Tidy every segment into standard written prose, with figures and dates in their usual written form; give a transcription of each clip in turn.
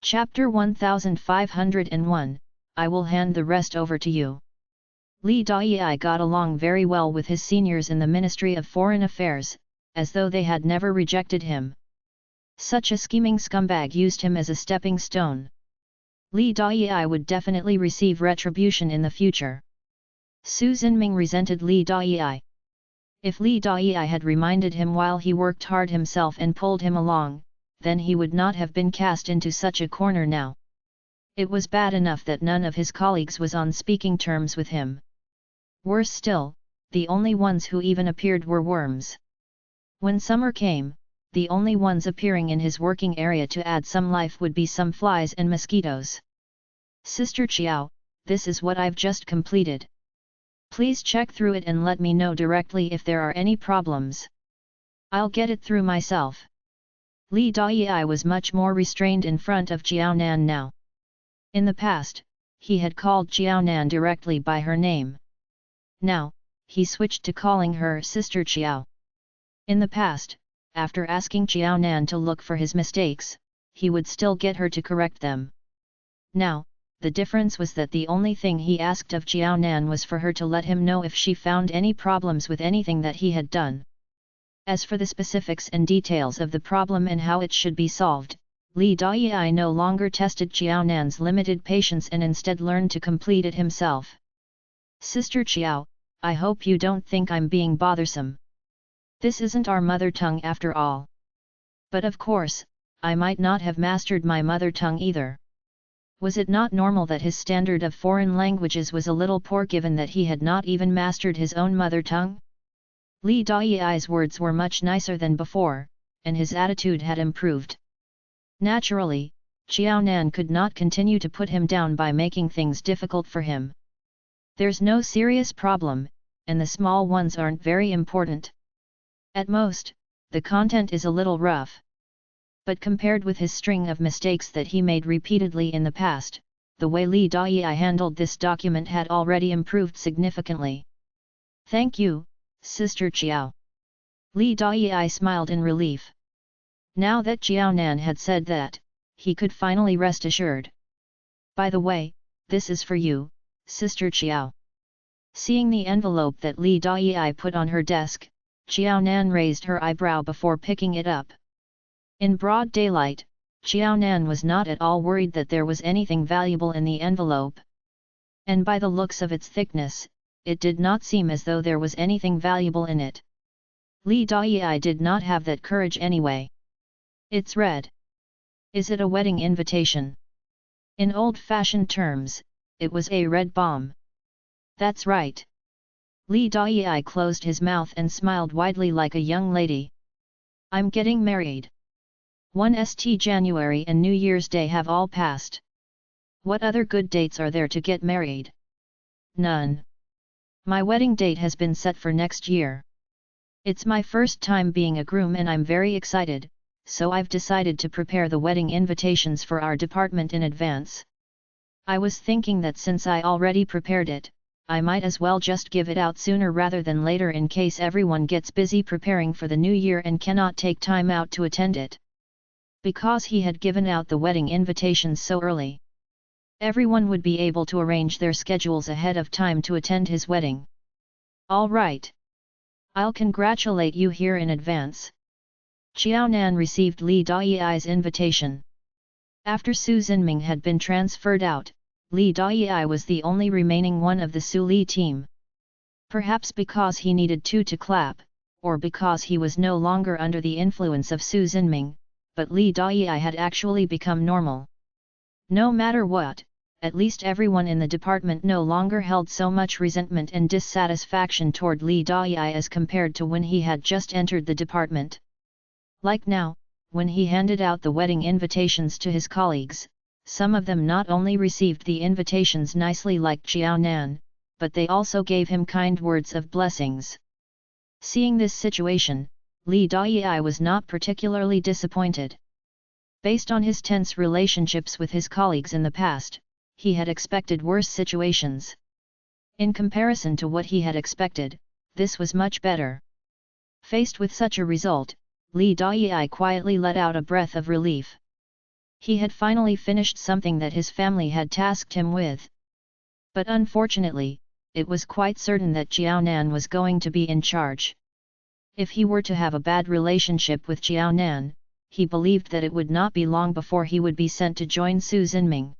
Chapter 1501, I will hand the rest over to you. Li Dai got along very well with his seniors in the Ministry of Foreign Affairs, as though they had never rejected him. Such a scheming scumbag used him as a stepping stone. Li Dai would definitely receive retribution in the future. Su Xinming resented Li Dai. If Li Dai had reminded him while he worked hard himself and pulled him along, then he would not have been cast into such a corner now. It was bad enough that none of his colleagues was on speaking terms with him. Worse still, the only ones who even appeared were worms. When summer came, the only ones appearing in his working area to add some life would be some flies and mosquitoes. Sister Chiao, this is what I've just completed. Please check through it and let me know directly if there are any problems. I'll get it through myself. Li Dai was much more restrained in front of Jiaonan now. In the past, he had called Jiaonan directly by her name. Now, he switched to calling her Sister Chiao. In the past, after asking Jiaonan to look for his mistakes, he would still get her to correct them. Now, the difference was that the only thing he asked of Jiaonan was for her to let him know if she found any problems with anything that he had done. As for the specifics and details of the problem and how it should be solved, Li Dai no longer tested Jiaonan's limited patience and instead learned to complete it himself. Sister Chiao, I hope you don't think I'm being bothersome. This isn't our mother tongue after all. But of course, I might not have mastered my mother tongue either. Was it not normal that his standard of foreign languages was a little poor given that he had not even mastered his own mother tongue? Li Dai's words were much nicer than before, and his attitude had improved. Naturally, Jiaonan could not continue to put him down by making things difficult for him. There's no serious problem, and the small ones aren't very important. At most, the content is a little rough. But compared with his string of mistakes that he made repeatedly in the past, the way Li Dai handled this document had already improved significantly. Thank you, Sister Chiao. Li Dai smiled in relief. Now that Jiaonan had said that, he could finally rest assured. By the way, this is for you, Sister Chiao. Seeing the envelope that Li Dai put on her desk, Jiaonan raised her eyebrow before picking it up. In broad daylight, Jiaonan was not at all worried that there was anything valuable in the envelope. And by the looks of its thickness, it did not seem as though there was anything valuable in it. Li Dai did not have that courage anyway. It's red. Is it a wedding invitation? In old-fashioned terms, it was a red bomb. That's right. Li Dai closed his mouth and smiled widely like a young lady. I'm getting married. 1st January and New Year's Day have all passed. What other good dates are there to get married? None. My wedding date has been set for next year. It's my first time being a groom and I'm very excited, so I've decided to prepare the wedding invitations for our department in advance. I was thinking that since I already prepared it, I might as well just give it out sooner rather than later in case everyone gets busy preparing for the new year and cannot take time out to attend it. Because he had given out the wedding invitations so early, everyone would be able to arrange their schedules ahead of time to attend his wedding. All right. I'll congratulate you here in advance. Jiaonan received Li Dai's invitation. After Su Xinming had been transferred out, Li Dai was the only remaining one of the Su Li team. Perhaps because he needed two to clap, or because he was no longer under the influence of Su Xinming, but Li Dai had actually become normal. No matter what, at least everyone in the department no longer held so much resentment and dissatisfaction toward Li Dai as compared to when he had just entered the department. Like now, when he handed out the wedding invitations to his colleagues, some of them not only received the invitations nicely like Jiaonan, but they also gave him kind words of blessings. Seeing this situation, Li Dai was not particularly disappointed. Based on his tense relationships with his colleagues in the past, he had expected worse situations. In comparison to what he had expected, this was much better. Faced with such a result, Li Dai quietly let out a breath of relief. He had finally finished something that his family had tasked him with. But unfortunately, it was quite certain that Jiao Nan was going to be in charge. If he were to have a bad relationship with Jiao Nan, he believed that it would not be long before he would be sent to join Su Zhenming.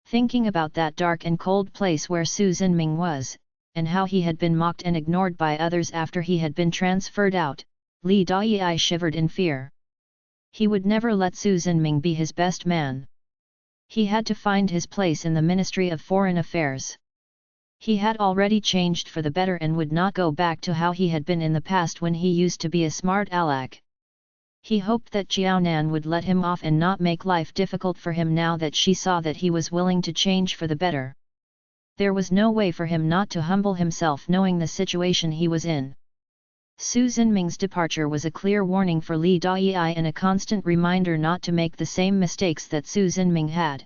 Thinking about that dark and cold place where Su Zhenming was, and how he had been mocked and ignored by others after he had been transferred out, Li Daiyai shivered in fear. He would never let Su Zhenming be his best man. He had to find his place in the Ministry of Foreign Affairs. He had already changed for the better and would not go back to how he had been in the past when he used to be a smart aleck. He hoped that Jiao Nan would let him off and not make life difficult for him now that she saw that he was willing to change for the better. There was no way for him not to humble himself knowing the situation he was in. Su Zhenming's departure was a clear warning for Li Daiyai and a constant reminder not to make the same mistakes that Su Zhenming had.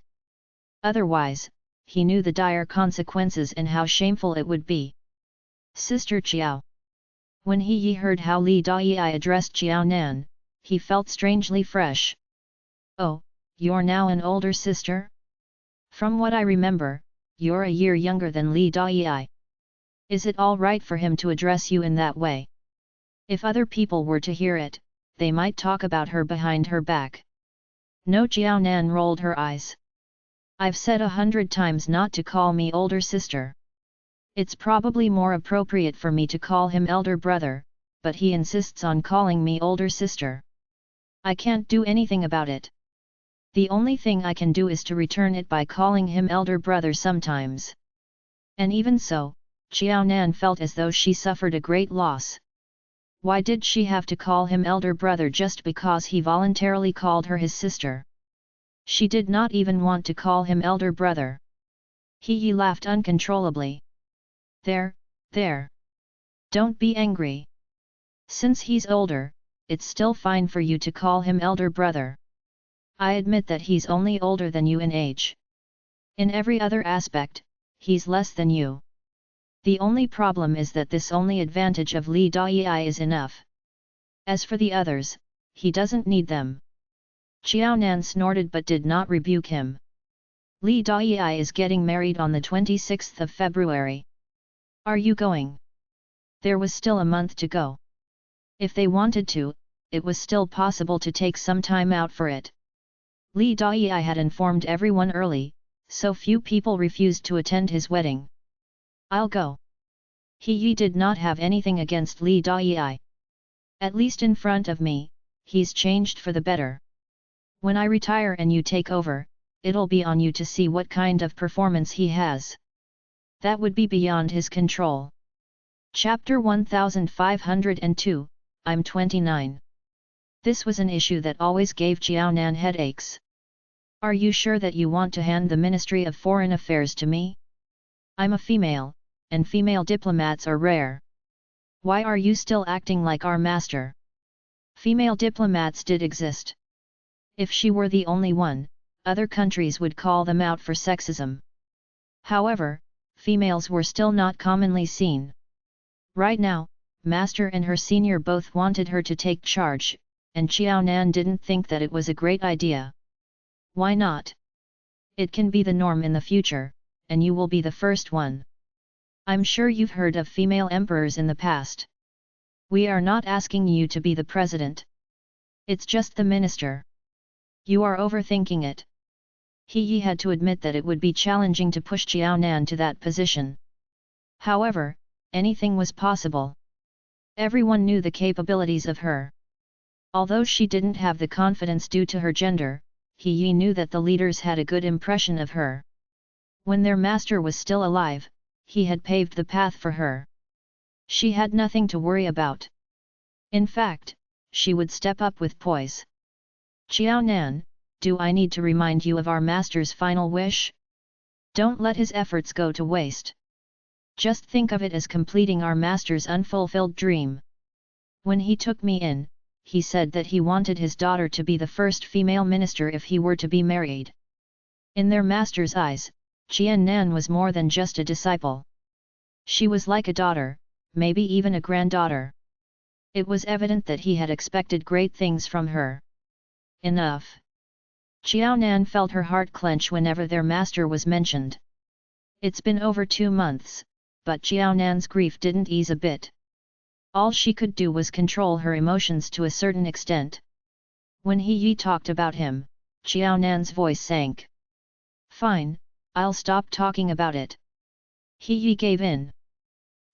Otherwise, he knew the dire consequences and how shameful it would be. Sister Chiao. When he heard how Li Daiyai addressed Jiao Nan, he felt strangely fresh. Oh, you're now an older sister? From what I remember, you're a year younger than Li Daiyai. Is it all right for him to address you in that way? If other people were to hear it, they might talk about her behind her back. No, Jiao Nan rolled her eyes. I've said 100 times not to call me older sister. It's probably more appropriate for me to call him elder brother, but he insists on calling me older sister. I can't do anything about it. The only thing I can do is to return it by calling him elder brother sometimes. And even so, Jiao Nan felt as though she suffered a great loss. Why did she have to call him elder brother just because he voluntarily called her his sister? She did not even want to call him elder brother. He laughed uncontrollably. There. Don't be angry. Since he's older, it's still fine for you to call him elder brother. I admit that he's only older than you in age. In every other aspect, he's less than you. The only problem is that this only advantage of Li Daiyai is enough. As for the others, he doesn't need them. Jiao Nan snorted but did not rebuke him. Li Daiyai is getting married on the 26th of February. Are you going? There was still a month to go. If they wanted to, it was still possible to take some time out for it. Li Daiyai had informed everyone early, so few people refused to attend his wedding. I'll go. He did not have anything against Li Daiyai. At least in front of me, he's changed for the better. When I retire and you take over, it'll be on you to see what kind of performance he has. That would be beyond his control. Chapter 1502, I'm 29. This was an issue that always gave Jiao Nan headaches. Are you sure that you want to hand the Ministry of Foreign Affairs to me? I'm a female, and female diplomats are rare. Why are you still acting like our master? Female diplomats did exist. If she were the only one, other countries would call them out for sexism. However, females were still not commonly seen. Right now, Master and her senior both wanted her to take charge, and Jiao Nan didn't think that it was a great idea. Why not? It can be the norm in the future, and you will be the first one. I'm sure you've heard of female emperors in the past. We are not asking you to be the president. It's just the minister. You are overthinking it. He had to admit that it would be challenging to push Jiao Nan to that position. However, anything was possible. Everyone knew the capabilities of her. Although she didn't have the confidence due to her gender, he knew that the leaders had a good impression of her. When their master was still alive, he had paved the path for her. She had nothing to worry about. In fact, she would step up with poise. Jiao Nan, do I need to remind you of our master's final wish? Don't let his efforts go to waste. Just think of it as completing our master's unfulfilled dream. When he took me in, he said that he wanted his daughter to be the first female minister if he were to be married. In their master's eyes, Jian Nan was more than just a disciple. She was like a daughter, maybe even a granddaughter. It was evident that he had expected great things from her. Enough. Xiaonan felt her heart clench whenever their master was mentioned. It's been over 2 months, but Xiaonan's grief didn't ease a bit. All she could do was control her emotions to a certain extent. When He Yi talked about him, Xiaonan's voice sank. Fine, I'll stop talking about it. He Yi gave in.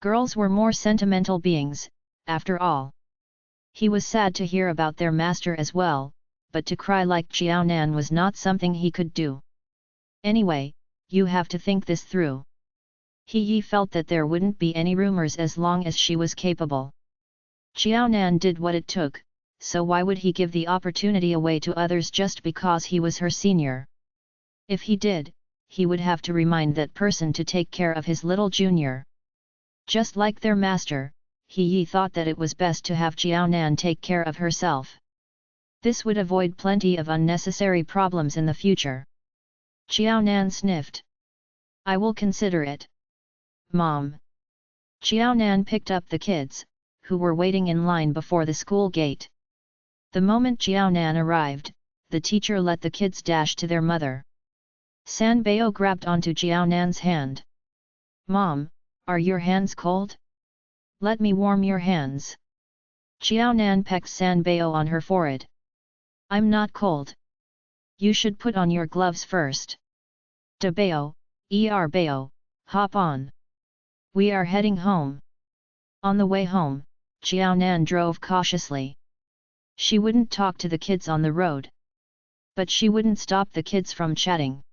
Girls were more sentimental beings, after all. He was sad to hear about their master as well, but to cry like Xiaonan was not something he could do. Anyway, you have to think this through. He Yi felt that there wouldn't be any rumors as long as she was capable. Xiaonan did what it took, so why would he give the opportunity away to others just because he was her senior? If he did, he would have to remind that person to take care of his little junior. Just like their master, He Yi thought that it was best to have Xiaonan take care of herself. This would avoid plenty of unnecessary problems in the future. Xiaonan sniffed. I will consider it. Mom. Xiaonan picked up the kids, who were waiting in line before the school gate. The moment Xiaonan arrived, the teacher let the kids dash to their mother. San Bao grabbed onto Xiaonan's hand. Mom, are your hands cold? Let me warm your hands. Xiaonan pecked San Bao on her forehead. I'm not cold. You should put on your gloves first. Da Bao, Bao, hop on. We are heading home. On the way home, Xiaonan drove cautiously. She wouldn't talk to the kids on the road. But she wouldn't stop the kids from chatting.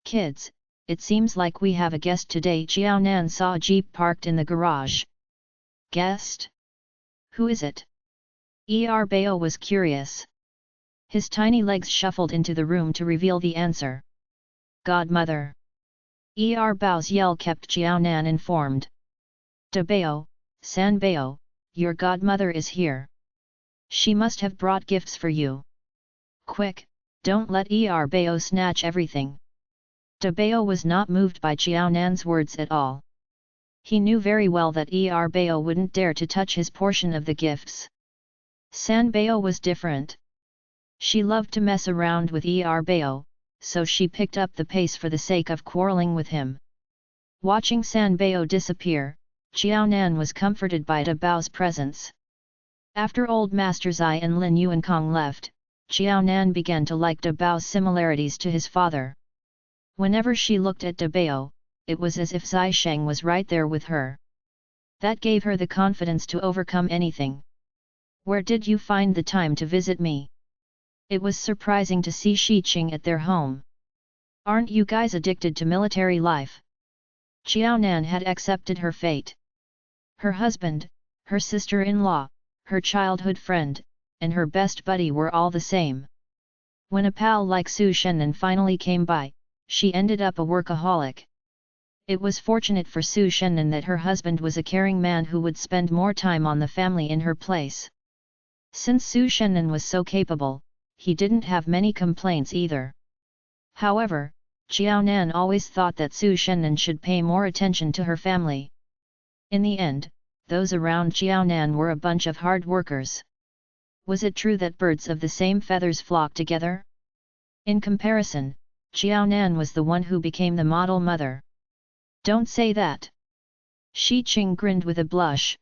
Kids, it seems like we have a guest today. Xiaonan saw a jeep parked in the garage. Guest? Who is it? Bao was curious. His tiny legs shuffled into the room to reveal the answer. Godmother. Bao's yell kept Xiaonan informed. Da Bao, San Bao, your godmother is here. She must have brought gifts for you. Quick, don't let Bao snatch everything. Da Bao was not moved by Xiaonan's words at all. He knew very well that Bao wouldn't dare to touch his portion of the gifts. San Bao was different. She loved to mess around with Bao, so she picked up the pace for the sake of quarreling with him. Watching San Bao disappear, Xiaonan was comforted by Da Bao's presence. After Old Master Zai and Lin Yuankong left, Xiaonan began to like Da Bao's similarities to his father. Whenever she looked at Da Bao, it was as if Zai Sheng was right there with her. That gave her the confidence to overcome anything. Where did you find the time to visit me? It was surprising to see Shi Qing at their home. Aren't you guys addicted to military life? Xiaonan had accepted her fate. Her husband, her sister-in-law, her childhood friend, and her best buddy were all the same. When a pal like Su Shennan finally came by, she ended up a workaholic. It was fortunate for Su Shennan that her husband was a caring man who would spend more time on the family in her place. Since Su Shennan was so capable, he didn't have many complaints either. However, Xiaonan always thought that Su Shennan should pay more attention to her family. In the end, those around Xiaonan were a bunch of hard workers. Was it true that birds of the same feathers flock together? In comparison, Xiaonan was the one who became the model mother. Don't say that. Shi Qing grinned with a blush.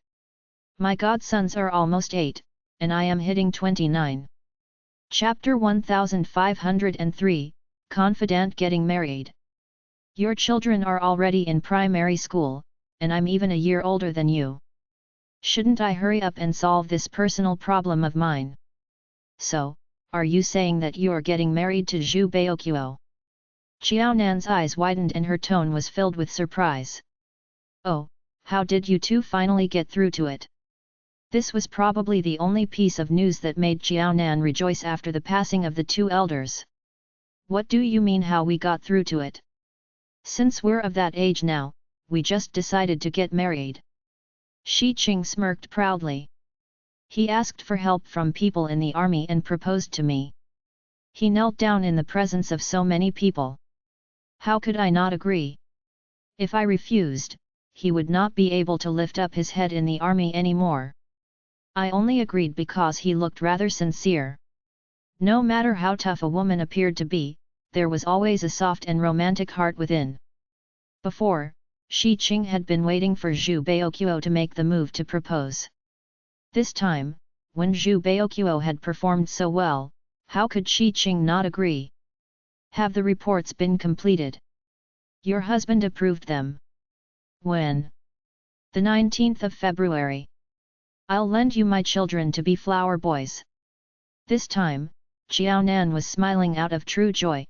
My godsons are almost 8, and I am hitting 29. Chapter 1503, Confidant Getting Married. Your children are already in primary school, and I'm even a year older than you. Shouldn't I hurry up and solve this personal problem of mine? So, are you saying that you're getting married to Zhu Baoqiu? Xiaonan's eyes widened and her tone was filled with surprise. Oh, how did you two finally get through to it? This was probably the only piece of news that made Xiaonan rejoice after the passing of the two elders. What do you mean how we got through to it? Since we're of that age now, we just decided to get married. Shi Qing smirked proudly. He asked for help from people in the army and proposed to me. He knelt down in the presence of so many people. How could I not agree? If I refused, he would not be able to lift up his head in the army anymore. I only agreed because he looked rather sincere. No matter how tough a woman appeared to be, there was always a soft and romantic heart within. Before, Shi Qing had been waiting for Zhu Baoqiu to make the move to propose. This time, when Zhu Baoqiu had performed so well, how could Shi Qing not agree? Have the reports been completed? Your husband approved them. When? The 19th of February. I'll lend you my children to be flower boys. This time, Qiaonan was smiling out of true joy.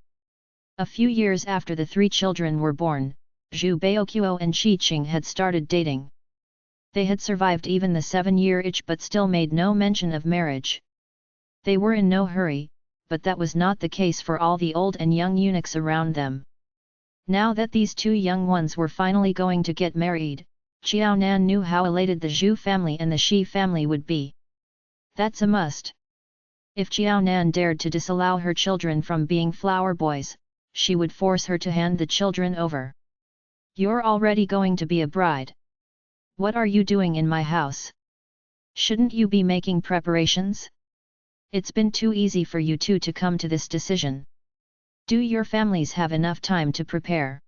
A few years after the three children were born, Zhu Baoqiu and Shi Qing had started dating. They had survived even the 7-year itch but still made no mention of marriage. They were in no hurry, but that was not the case for all the old and young eunuchs around them. Now that these two young ones were finally going to get married, Qiaonan knew how elated the Zhu family and the Shi family would be. That's a must. If Qiaonan dared to disallow her children from being flower boys, she would force her to hand the children over. You're already going to be a bride. What are you doing in my house? Shouldn't you be making preparations? It's been too easy for you two to come to this decision. Do your families have enough time to prepare?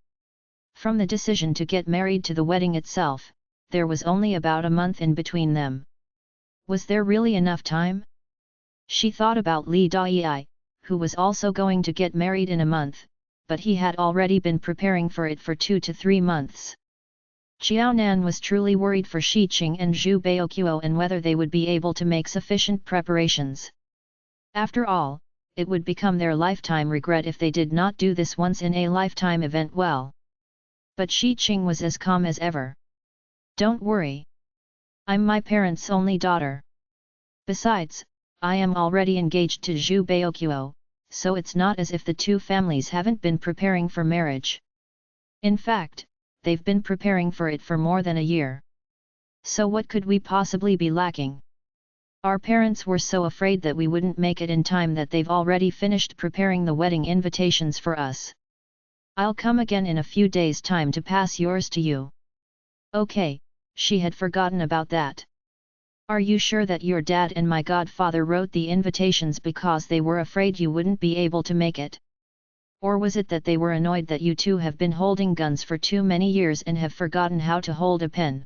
From the decision to get married to the wedding itself, there was only about a month in between them. Was there really enough time? She thought about Li Dai, who was also going to get married in a month, but he had already been preparing for it for 2 to 3 months. Qiaonan was truly worried for Shi Qing and Zhu Baoqiu and whether they would be able to make sufficient preparations. After all, it would become their lifetime regret if they did not do this once-in-a-lifetime event well. But Shi Qing was as calm as ever. Don't worry. I'm my parents' only daughter. Besides, I am already engaged to Zhu Baoqiu, so it's not as if the two families haven't been preparing for marriage. In fact, they've been preparing for it for more than a year. So what could we possibly be lacking? Our parents were so afraid that we wouldn't make it in time that they've already finished preparing the wedding invitations for us. I'll come again in a few days' time to pass yours to you. Okay, she had forgotten about that. Are you sure that your dad and my godfather wrote the invitations because they were afraid you wouldn't be able to make it? Or was it that they were annoyed that you two have been holding guns for too many years and have forgotten how to hold a pen?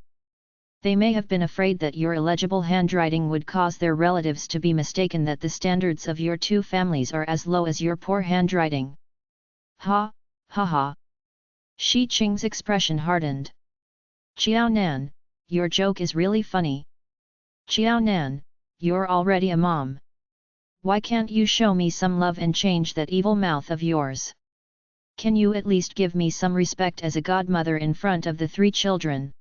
They may have been afraid that your illegible handwriting would cause their relatives to be mistaken that the standards of your two families are as low as your poor handwriting. Ha, ha ha. Shi Qing's expression hardened. Qiaonan, your joke is really funny. Qiaonan, you're already a mom. Why can't you show me some love and change that evil mouth of yours? Can you at least give me some respect as a godmother in front of the three children?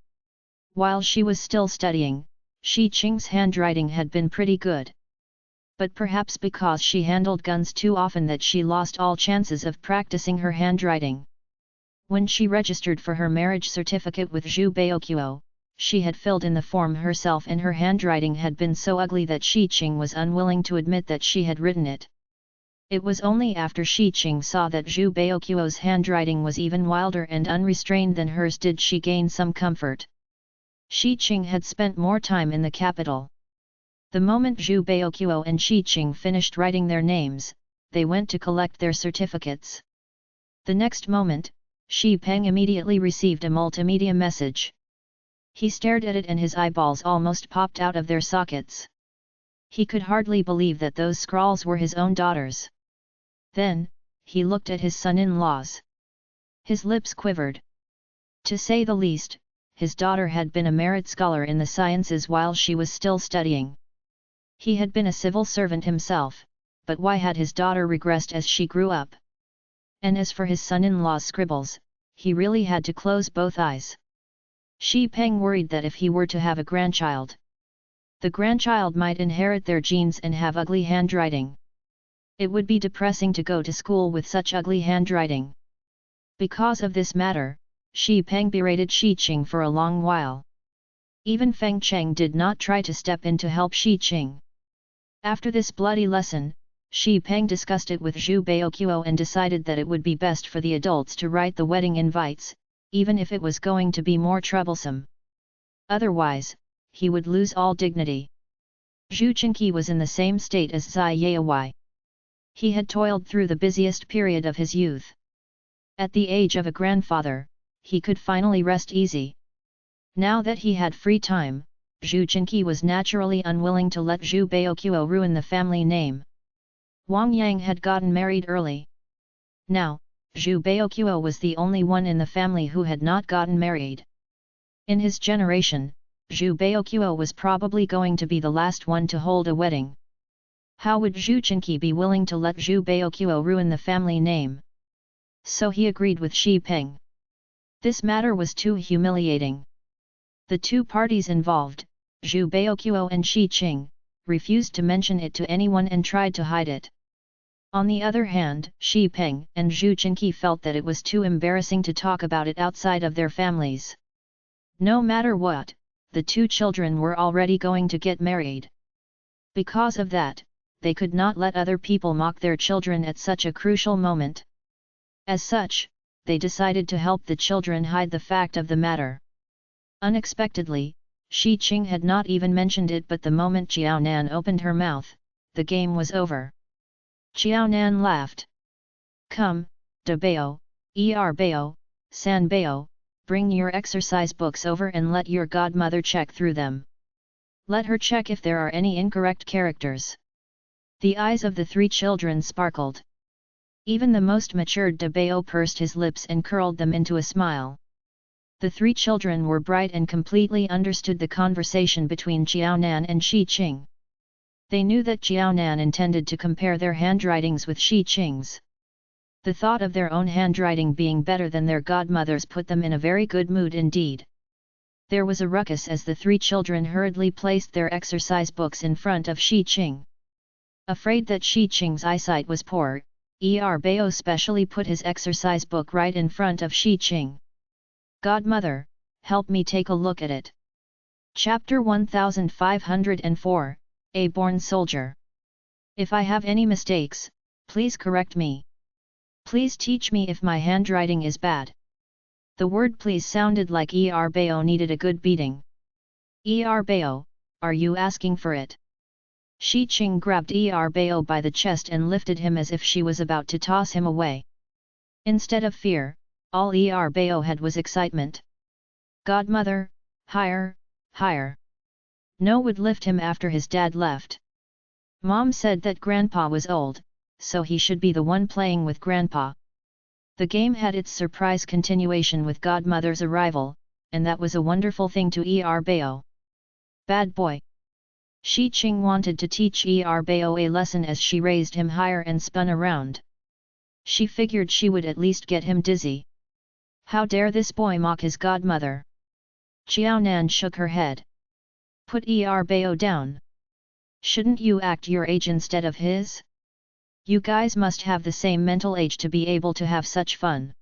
While she was still studying, Shi Qing's handwriting had been pretty good. But perhaps because she handled guns too often that she lost all chances of practicing her handwriting. When she registered for her marriage certificate with Zhu Baoqiu, she had filled in the form herself and her handwriting had been so ugly that Shi Qing was unwilling to admit that she had written it. It was only after Shi Qing saw that Zhu Baoqiu's handwriting was even wilder and unrestrained than hers did she gain some comfort. Shi Qing had spent more time in the capital. The moment Zhu Baoqiu and Shi Qing finished writing their names, they went to collect their certificates. The next moment, Shi Peng immediately received a multimedia message. He stared at it and his eyeballs almost popped out of their sockets. He could hardly believe that those scrawls were his own daughters. Then, he looked at his son-in-laws. His lips quivered. To say the least, his daughter had been a merit scholar in the sciences while she was still studying. He had been a civil servant himself, but why had his daughter regressed as she grew up? And as for his son-in-law's scribbles, he really had to close both eyes. Shi Peng worried that if he were to have a grandchild, the grandchild might inherit their genes and have ugly handwriting. It would be depressing to go to school with such ugly handwriting. Because of this matter, Shi Peng berated Shi Qing for a long while. Even Feng Cheng did not try to step in to help Shi Qing. After this bloody lesson, Shi Peng discussed it with Zhu Baoqiu and decided that it would be best for the adults to write the wedding invites, even if it was going to be more troublesome. Otherwise, he would lose all dignity. Zhu Qingqi was in the same state as Zai Yaowai. He had toiled through the busiest period of his youth. At the age of a grandfather, he could finally rest easy. Now that he had free time, Zhu Jinqi was naturally unwilling to let Zhu Baoquo ruin the family name. Wang Yang had gotten married early. Now, Zhu Baoquo was the only one in the family who had not gotten married. In his generation, Zhu Baoquo was probably going to be the last one to hold a wedding. How would Zhu Jinqi be willing to let Zhu Baoquo ruin the family name? So he agreed with Xi Peng. This matter was too humiliating. The two parties involved, Zhu Baoquo and Xi Qing, refused to mention it to anyone and tried to hide it. On the other hand, Xi Peng and Zhu Jinqi felt that it was too embarrassing to talk about it outside of their families. No matter what, the two children were already going to get married. Because of that, they could not let other people mock their children at such a crucial moment. As such, they decided to help the children hide the fact of the matter. Unexpectedly, Xi Qing had not even mentioned it, but the moment Jiaonan opened her mouth, the game was over. Jiaonan laughed. Come, De Bao, Er Bao, San Bao, bring your exercise books over and let your godmother check through them. Let her check if there are any incorrect characters. The eyes of the three children sparkled. Even the most matured De Bao pursed his lips and curled them into a smile. The three children were bright and completely understood the conversation between Jiaonan and Xi Qing. They knew that Jiaonan intended to compare their handwritings with Xi Qing's. The thought of their own handwriting being better than their godmother's put them in a very good mood indeed. There was a ruckus as the three children hurriedly placed their exercise books in front of Xi Qing. Afraid that Xi Qing's eyesight was poor, Er Bao specially put his exercise book right in front of Xi Qing. Godmother, help me take a look at it. Chapter 1504, A Born Soldier. If I have any mistakes, please correct me. Please teach me if my handwriting is bad. The word please sounded like Er Bao needed a good beating. Er Bao, are you asking for it? Xi Qing grabbed Er Bao by the chest and lifted him as if she was about to toss him away. Instead of fear, all Er Bao had was excitement. Godmother, higher, higher. No would lift him after his dad left. Mom said that Grandpa was old, so he should be the one playing with Grandpa. The game had its surprise continuation with Godmother's arrival, and that was a wonderful thing to Er Bao. Bad boy. Xi Qing wanted to teach Er Bao a lesson as she raised him higher and spun around. She figured she would at least get him dizzy. How dare this boy mock his godmother? Jiaonan shook her head. Put Er Bao down. Shouldn't you act your age instead of his? You guys must have the same mental age to be able to have such fun.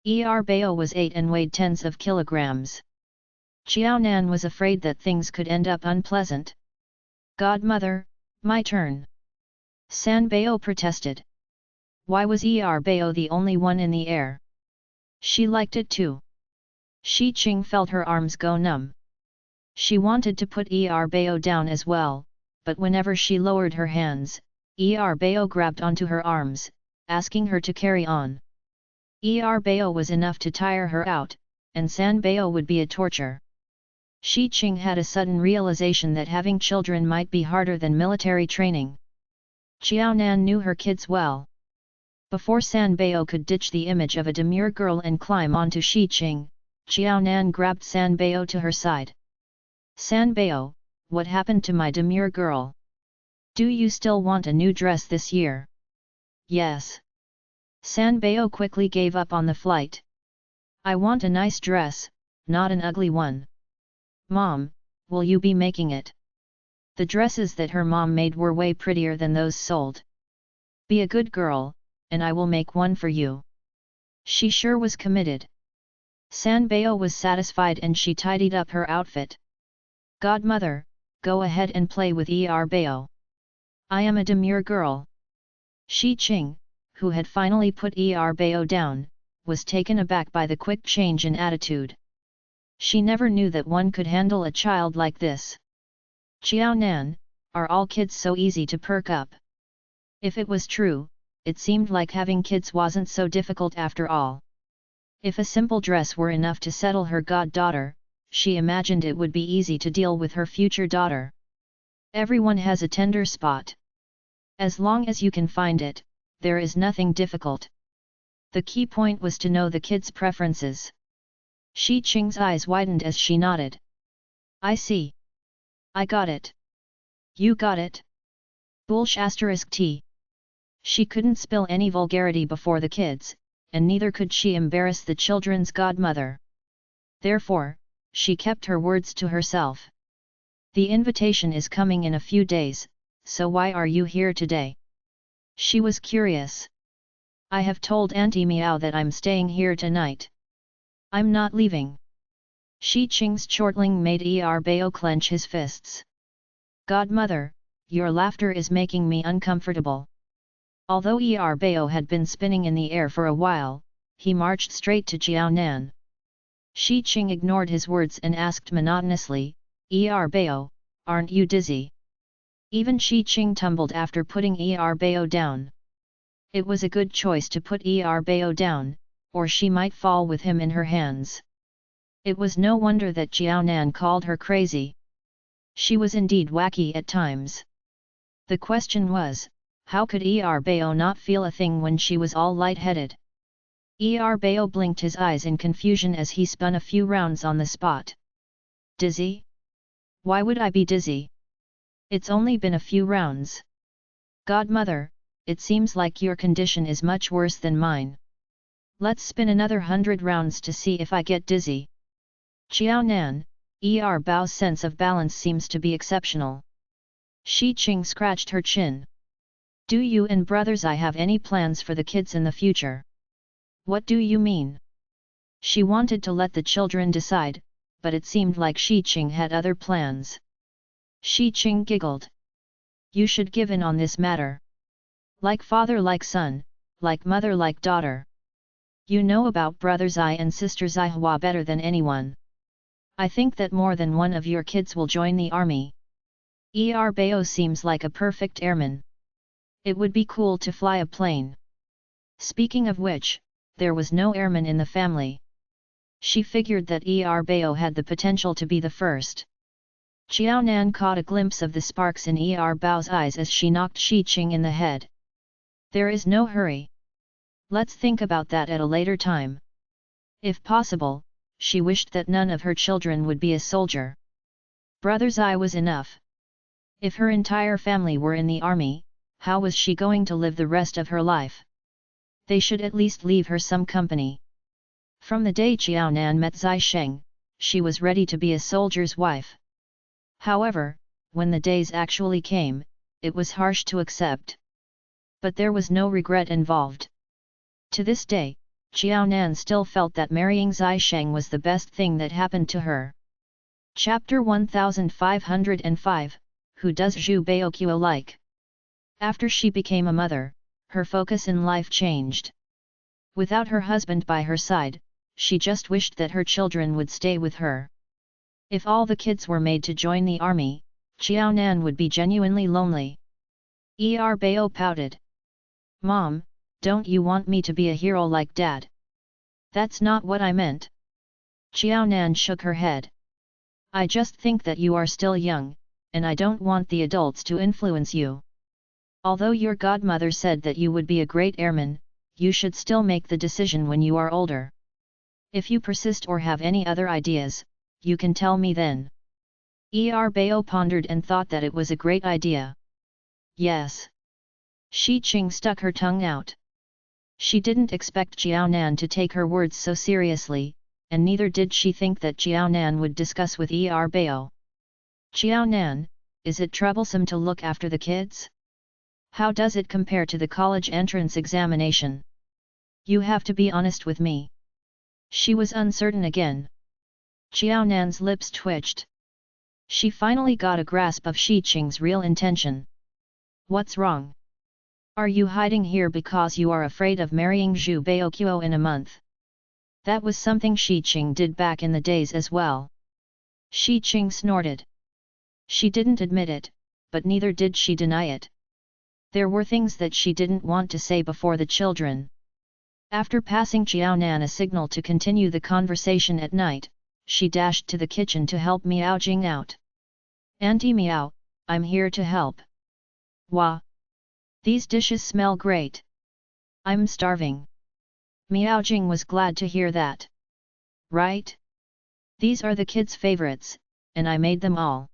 Er Bao was 8 and weighed tens of kilograms. Jiaonan was afraid that things could end up unpleasant. Godmother, my turn. San Bao protested. Why was Er Bao the only one in the air? She liked it too. Xi Qing felt her arms go numb. She wanted to put Er Bao down as well, but whenever she lowered her hands, Er Bao grabbed onto her arms, asking her to carry on. Er Bao was enough to tire her out, and San Bao would be a torture. Xi Qing had a sudden realization that having children might be harder than military training. Jiaonan knew her kids well. Before San Bao could ditch the image of a demure girl and climb onto Xi Qing, Jiaonan grabbed San Bao to her side. San Bao, what happened to my demure girl? Do you still want a new dress this year? Yes. San Bao quickly gave up on the flight. I want a nice dress, not an ugly one. Mom, will you be making it? The dresses that her mom made were way prettier than those sold. Be a good girl, and I will make one for you. She sure was committed. San Bao was satisfied and she tidied up her outfit. Godmother, go ahead and play with Er Bao. I am a demure girl. Xi Qing, who had finally put Er Bao down, was taken aback by the quick change in attitude. She never knew that one could handle a child like this. Jiaonan, are all kids so easy to perk up? If it was true, it seemed like having kids wasn't so difficult after all. If a simple dress were enough to settle her goddaughter, she imagined it would be easy to deal with her future daughter. Everyone has a tender spot. As long as you can find it, there is nothing difficult. The key point was to know the kid's preferences. Shi Qing's eyes widened as she nodded. I see. I got it. You got it? Bullsh *T. She couldn't spill any vulgarity before the kids, and neither could she embarrass the children's godmother. Therefore, she kept her words to herself. The invitation is coming in a few days, so why are you here today? She was curious. I have told Auntie Meow that I'm staying here tonight. I'm not leaving. Shi Qing's chortling made Bao clench his fists. Godmother, your laughter is making me uncomfortable. Although Bao had been spinning in the air for a while, he marched straight to Jiaonan. Shi Qing ignored his words and asked monotonously, Bao, aren't you dizzy? Even Shi Qing tumbled after putting Bao down. It was a good choice to put Bao down, or she might fall with him in her hands. It was no wonder that Jiaonan called her crazy. She was indeed wacky at times. The question was, how could Bao not feel a thing when she was all light-headed? Bao blinked his eyes in confusion as he spun a few rounds on the spot. Dizzy? Why would I be dizzy? It's only been a few rounds. Godmother, it seems like your condition is much worse than mine. Let's spin another 100 rounds to see if I get dizzy. Jiaonan, Bao's sense of balance seems to be exceptional. Shi Qing scratched her chin. Do you and Brothers I have any plans for the kids in the future? What do you mean? She wanted to let the children decide, but it seemed like Shi Qing had other plans. Shi Qing giggled. You should give in on this matter. Like father like son, like mother like daughter. You know about Brothers I and Sisters I Hua better than anyone. I think that more than one of your kids will join the army. Bao seems like a perfect airman. It would be cool to fly a plane. Speaking of which, there was no airman in the family. She figured that Bao had the potential to be the first. Jiaonan caught a glimpse of the sparks in Bao's eyes as she knocked Shi Qing in the head. There is no hurry. Let's think about that at a later time. If possible, she wished that none of her children would be a soldier. Brothers I was enough. If her entire family were in the army, how was she going to live the rest of her life? They should at least leave her some company. From the day Jiaonan met Zai Sheng, she was ready to be a soldier's wife. However, when the days actually came, it was harsh to accept. But there was no regret involved. To this day, Jiaonan still felt that marrying Zai Sheng was the best thing that happened to her. Chapter 1505, Who does Zhu Baoqiu like? After she became a mother, her focus in life changed. Without her husband by her side, she just wished that her children would stay with her. If all the kids were made to join the army, Jiaonan would be genuinely lonely. Bao pouted. Mom, don't you want me to be a hero like Dad? That's not what I meant. Jiaonan shook her head. I just think that you are still young, and I don't want the adults to influence you. Although your godmother said that you would be a great airman, you should still make the decision when you are older. If you persist or have any other ideas, you can tell me then. Bao pondered and thought that it was a great idea. Yes. Shi Qing stuck her tongue out. She didn't expect Jiaonan to take her words so seriously, and neither did she think that Jiaonan would discuss with Bao. Jiaonan, is it troublesome to look after the kids? How does it compare to the college entrance examination? You have to be honest with me. She was uncertain again. Jiaonan's lips twitched. She finally got a grasp of Shi Qing's real intention. What's wrong? Are you hiding here because you are afraid of marrying Zhu Baoqiu in a month? That was something Shi Qing did back in the days as well. Shi Qing snorted. She didn't admit it, but neither did she deny it. There were things that she didn't want to say before the children. After passing Jiaonan a signal to continue the conversation at night, she dashed to the kitchen to help Miao Jing out. "Auntie Miao, I'm here to help." "Wah! These dishes smell great. I'm starving." Miao Jing was glad to hear that. "Right? These are the kids' favorites, and I made them all."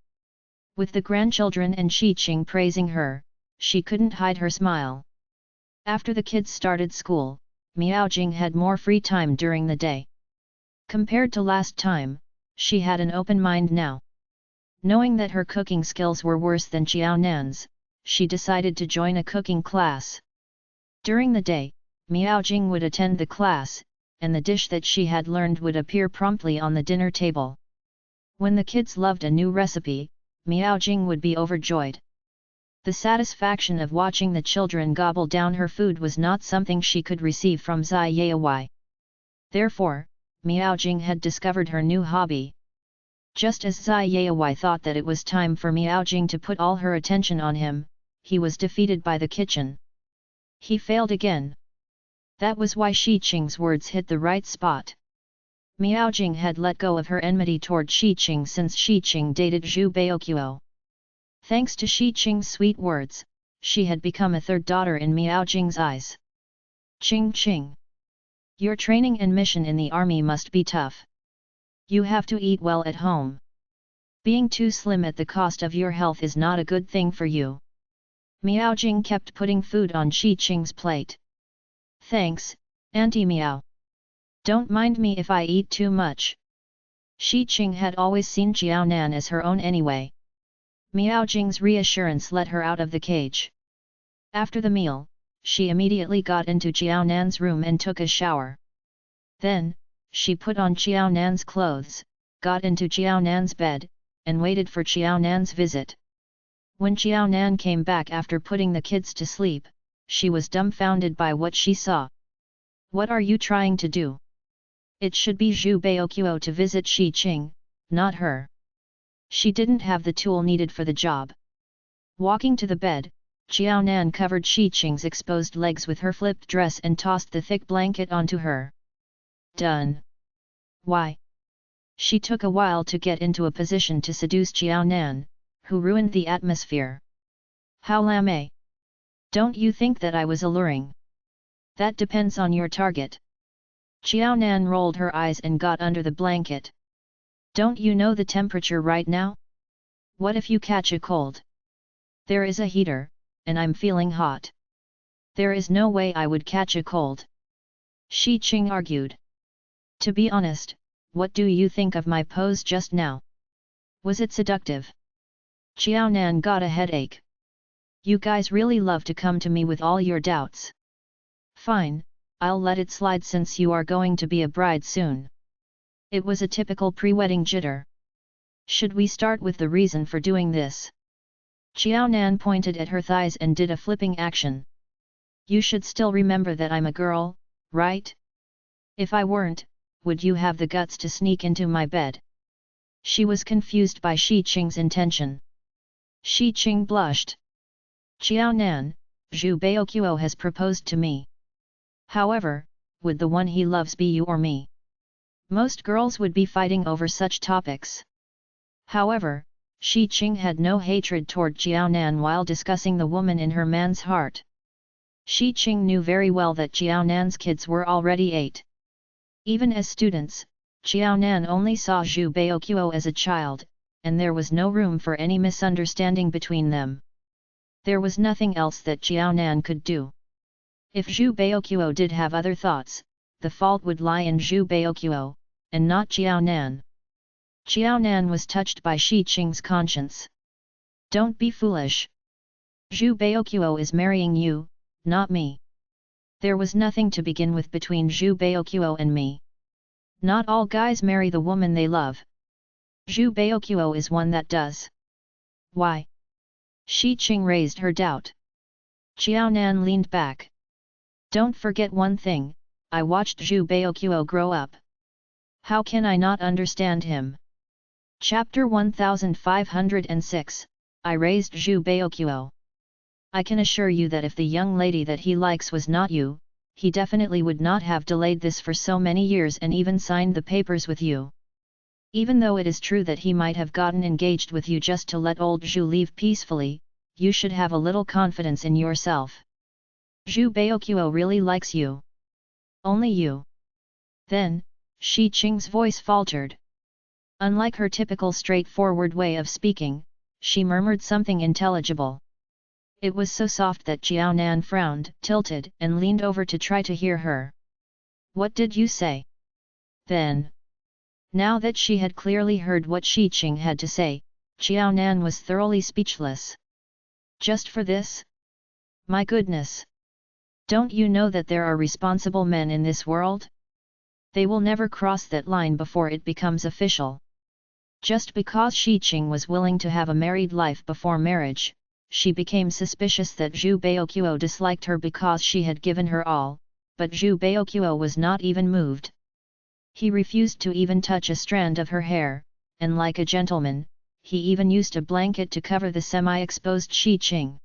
With the grandchildren and Shi Qing praising her, she couldn't hide her smile. After the kids started school, Miao Jing had more free time during the day. Compared to last time, she had an open mind now. Knowing that her cooking skills were worse than Jiaonan's, she decided to join a cooking class. During the day, Miao Jing would attend the class, and the dish that she had learned would appear promptly on the dinner table. When the kids loved a new recipe, Miao Jing would be overjoyed. The satisfaction of watching the children gobble down her food was not something she could receive from Zai Yaowai. Therefore, Miao Jing had discovered her new hobby. Just as Zai Yaowai thought that it was time for Miao Jing to put all her attention on him, he was defeated by the kitchen. He failed again. That was why Shi Qing's words hit the right spot. Miao Jing had let go of her enmity toward Shi Qing since Shi Qing dated Zhu Baoqiu. Thanks to Shi Qing's sweet words, she had become a third daughter in Miao Jing's eyes. "Qing Qing. Your training and mission in the army must be tough. You have to eat well at home. Being too slim at the cost of your health is not a good thing for you." Miao Jing kept putting food on Shi Qing's plate. "Thanks, Auntie Miao. Don't mind me if I eat too much." Shi Qing had always seen Jiaonan as her own anyway. Miao Jing's reassurance let her out of the cage. After the meal, she immediately got into Jiaonan's room and took a shower. Then, she put on Jiaonan's clothes, got into Jiaonan's bed, and waited for Jiaonan's visit. When Jiaonan came back after putting the kids to sleep, she was dumbfounded by what she saw. "What are you trying to do?" It should be Zhu Baoqiu to visit Shi Qing, not her. She didn't have the tool needed for the job. Walking to the bed, Jiaonan covered Shi Qing's exposed legs with her flipped dress and tossed the thick blanket onto her. "Done." "Why?" She took a while to get into a position to seduce Jiaonan, who ruined the atmosphere. "How lame? Don't you think that I was alluring?" "That depends on your target." Jiaonan rolled her eyes and got under the blanket. "Don't you know the temperature right now? What if you catch a cold? There is a heater, and I'm feeling hot. There is no way I would catch a cold." Shi Qing argued. "To be honest, what do you think of my pose just now? Was it seductive?" Jiaonan got a headache. "You guys really love to come to me with all your doubts. Fine, I'll let it slide since you are going to be a bride soon." It was a typical pre-wedding jitter. "Should we start with the reason for doing this?" Jiaonan pointed at her thighs and did a flipping action. "You should still remember that I'm a girl, right? If I weren't, would you have the guts to sneak into my bed?" She was confused by Shi Qing's intention. Shi Qing blushed. "Jiaonan, Zhu Baoqiu has proposed to me. However, would the one he loves be you or me? Most girls would be fighting over such topics." However, Shi Qing had no hatred toward Jiaonan while discussing the woman in her man's heart. Shi Qing knew very well that Jiaonan's kids were already 8. Even as students, Jiaonan only saw Zhu Baoqiu as a child, and there was no room for any misunderstanding between them. There was nothing else that Jiaonan could do. If Zhu Baoqiu did have other thoughts, the fault would lie in Zhu Baoqiu, and not Jiaonan. Jiaonan was touched by Shi Qing's conscience. "Don't be foolish. Zhu Baoqiu is marrying you, not me. There was nothing to begin with between Zhu Baoqiu and me. Not all guys marry the woman they love. Zhu Baoqiu is one that does." "Why?" Shi Qing raised her doubt. Jiaonan leaned back. "Don't forget one thing, I watched Zhu Baoqiu grow up. How can I not understand him?" Chapter 1506, I raised Zhu Baoqiu. I can assure you that if the young lady that he likes was not you, he definitely would not have delayed this for so many years and even signed the papers with you. Even though it is true that he might have gotten engaged with you just to let old Zhu leave peacefully, you should have a little confidence in yourself. Zhu Baoqiu really likes you. Only you. Then, Shi Qing's voice faltered. Unlike her typical straightforward way of speaking, she murmured something intelligible. It was so soft that Jiao Nan frowned, tilted, and leaned over to try to hear her. What did you say? Then. Now that she had clearly heard what Shi Qing had to say, Jiao Nan was thoroughly speechless. Just for this? My goodness! Don't you know that there are responsible men in this world? They will never cross that line before it becomes official. Just because Shi Qing was willing to have a married life before marriage, she became suspicious that Zhu Baoqiu disliked her because she had given her all, but Zhu Baoqiu was not even moved. He refused to even touch a strand of her hair, and like a gentleman, he even used a blanket to cover the semi-exposed Shi Qing.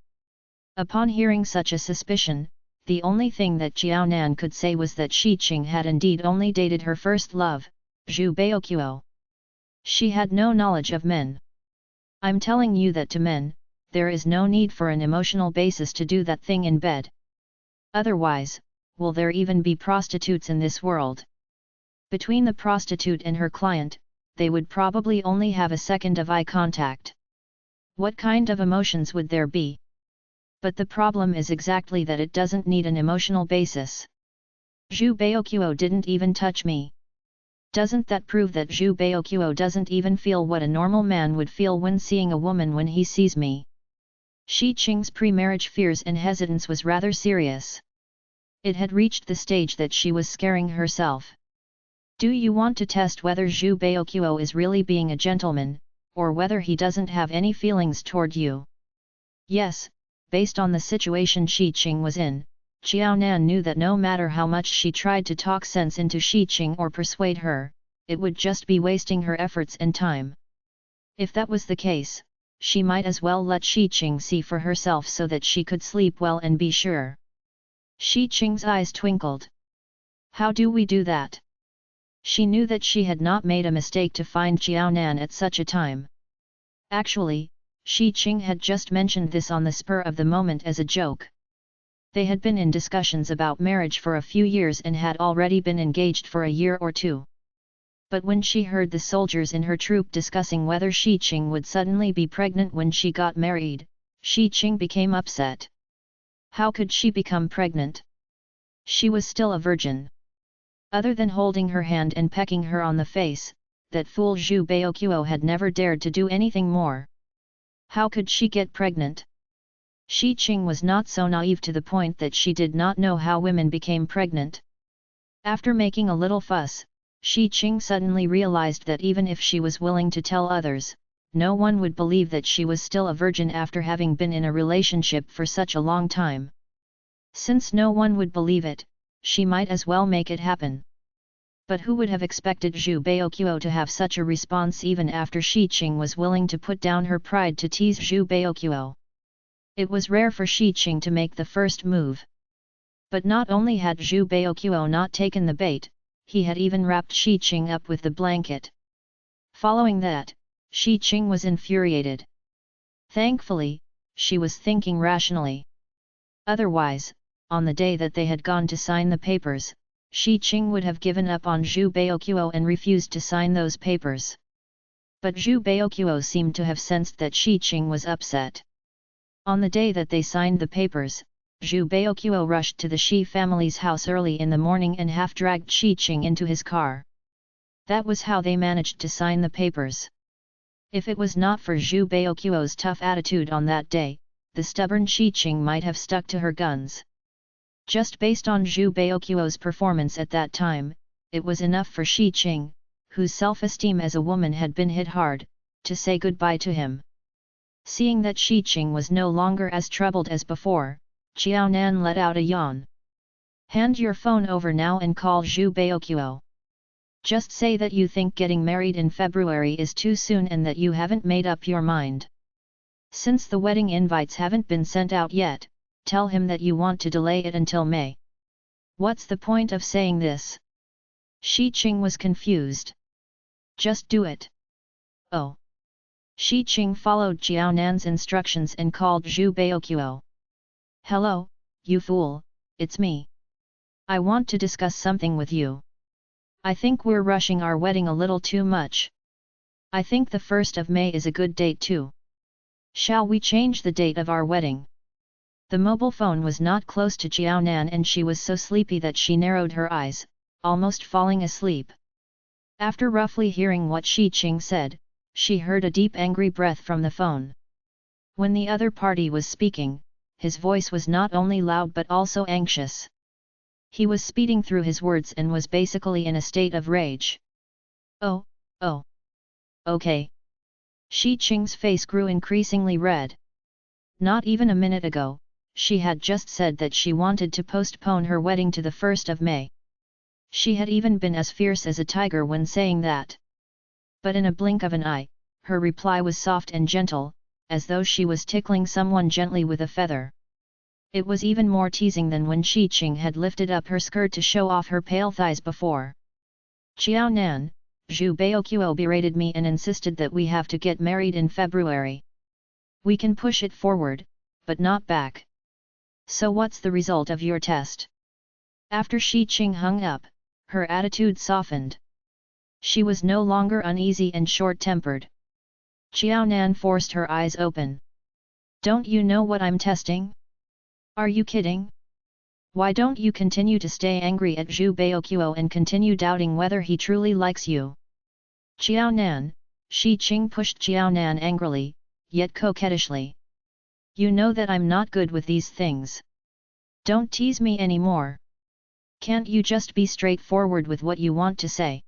Upon hearing such a suspicion, the only thing that Jiao Nan could say was that Shi Qing had indeed only dated her first love, Zhu Baoqiu. She had no knowledge of men. I'm telling you that to men, there is no need for an emotional basis to do that thing in bed. Otherwise, will there even be prostitutes in this world? Between the prostitute and her client, they would probably only have a second of eye contact. What kind of emotions would there be? But the problem is exactly that it doesn't need an emotional basis. Zhu Baoqiu didn't even touch me. Doesn't that prove that Zhu Baoqiu doesn't even feel what a normal man would feel when seeing a woman when he sees me? Shi Qing's pre-marriage fears and hesitance was rather serious. It had reached the stage that she was scaring herself. Do you want to test whether Zhu Baoqiu is really being a gentleman, or whether he doesn't have any feelings toward you? Yes, based on the situation Shi Qing was in, Jiao Nan knew that no matter how much she tried to talk sense into Shi Qing or persuade her, it would just be wasting her efforts and time. If that was the case, she might as well let Shi Qing see for herself so that she could sleep well and be sure. Shi Qing's eyes twinkled. How do we do that? She knew that she had not made a mistake to find Jiao Nan at such a time. Actually, Shi Qing had just mentioned this on the spur of the moment as a joke. They had been in discussions about marriage for a few years and had already been engaged for a year or two. But when she heard the soldiers in her troop discussing whether Shi Qing would suddenly be pregnant when she got married, Shi Qing became upset. How could she become pregnant? She was still a virgin. Other than holding her hand and pecking her on the face, that fool Zhu Baoqiu had never dared to do anything more. How could she get pregnant? Shi Qing was not so naive to the point that she did not know how women became pregnant. After making a little fuss, Shi Qing suddenly realized that even if she was willing to tell others, no one would believe that she was still a virgin after having been in a relationship for such a long time. Since no one would believe it, she might as well make it happen. But who would have expected Zhu Baoqiu to have such a response even after Shi Qing was willing to put down her pride to tease Zhu Baoqiu? It was rare for Shi Qing to make the first move. But not only had Zhu Baoqiu not taken the bait, he had even wrapped Shi Qing up with the blanket. Following that, Shi Qing was infuriated. Thankfully, she was thinking rationally. Otherwise, on the day that they had gone to sign the papers, Shi Qing would have given up on Zhu Baoqiu and refused to sign those papers. But Zhu Baoqiu seemed to have sensed that Shi Qing was upset. On the day that they signed the papers, Zhu Baoqiu rushed to the Shi family's house early in the morning and half-dragged Shi Qing into his car. That was how they managed to sign the papers. If it was not for Zhu Baoqiu's tough attitude on that day, the stubborn Shi Qing might have stuck to her guns. Just based on Zhu Baoqiu's performance at that time, it was enough for Shi Qing, whose self-esteem as a woman had been hit hard, to say goodbye to him. Seeing that Shi Qing was no longer as troubled as before, Jiao Nan let out a yawn. Hand your phone over now and call Zhu Baoqiu. Just say that you think getting married in February is too soon and that you haven't made up your mind. Since the wedding invites haven't been sent out yet, tell him that you want to delay it until May. What's the point of saying this? Shi Qing was confused. Just do it. Oh. Shi Qing followed Jiao Nan's instructions and called Zhu Baoqiu. Hello, you fool, it's me. I want to discuss something with you. I think we're rushing our wedding a little too much. I think the 1st of May is a good date too. Shall we change the date of our wedding? The mobile phone was not close to Jiao Nan and she was so sleepy that she narrowed her eyes, almost falling asleep. After roughly hearing what Shi Qing said, she heard a deep angry breath from the phone. When the other party was speaking, his voice was not only loud but also anxious. He was speeding through his words and was basically in a state of rage. Oh. Okay. Shi Qing's face grew increasingly red. Not even a minute ago, she had just said that she wanted to postpone her wedding to the 1st of May. She had even been as fierce as a tiger when saying that. But in a blink of an eye, her reply was soft and gentle, as though she was tickling someone gently with a feather. It was even more teasing than when Shi Qing had lifted up her skirt to show off her pale thighs before. Jiao Nan, Zhu Baoqiu berated me and insisted that we have to get married in February. We can push it forward, but not back. So what's the result of your test? After Shi Qing hung up, her attitude softened. She was no longer uneasy and short-tempered. Jiao Nan forced her eyes open. Don't you know what I'm testing? Are you kidding? Why don't you continue to stay angry at Zhu Baoqiu and continue doubting whether he truly likes you? Jiao Nan, Shi Qing pushed Jiao Nan angrily, yet coquettishly. You know that I'm not good with these things. Don't tease me anymore. Can't you just be straightforward with what you want to say?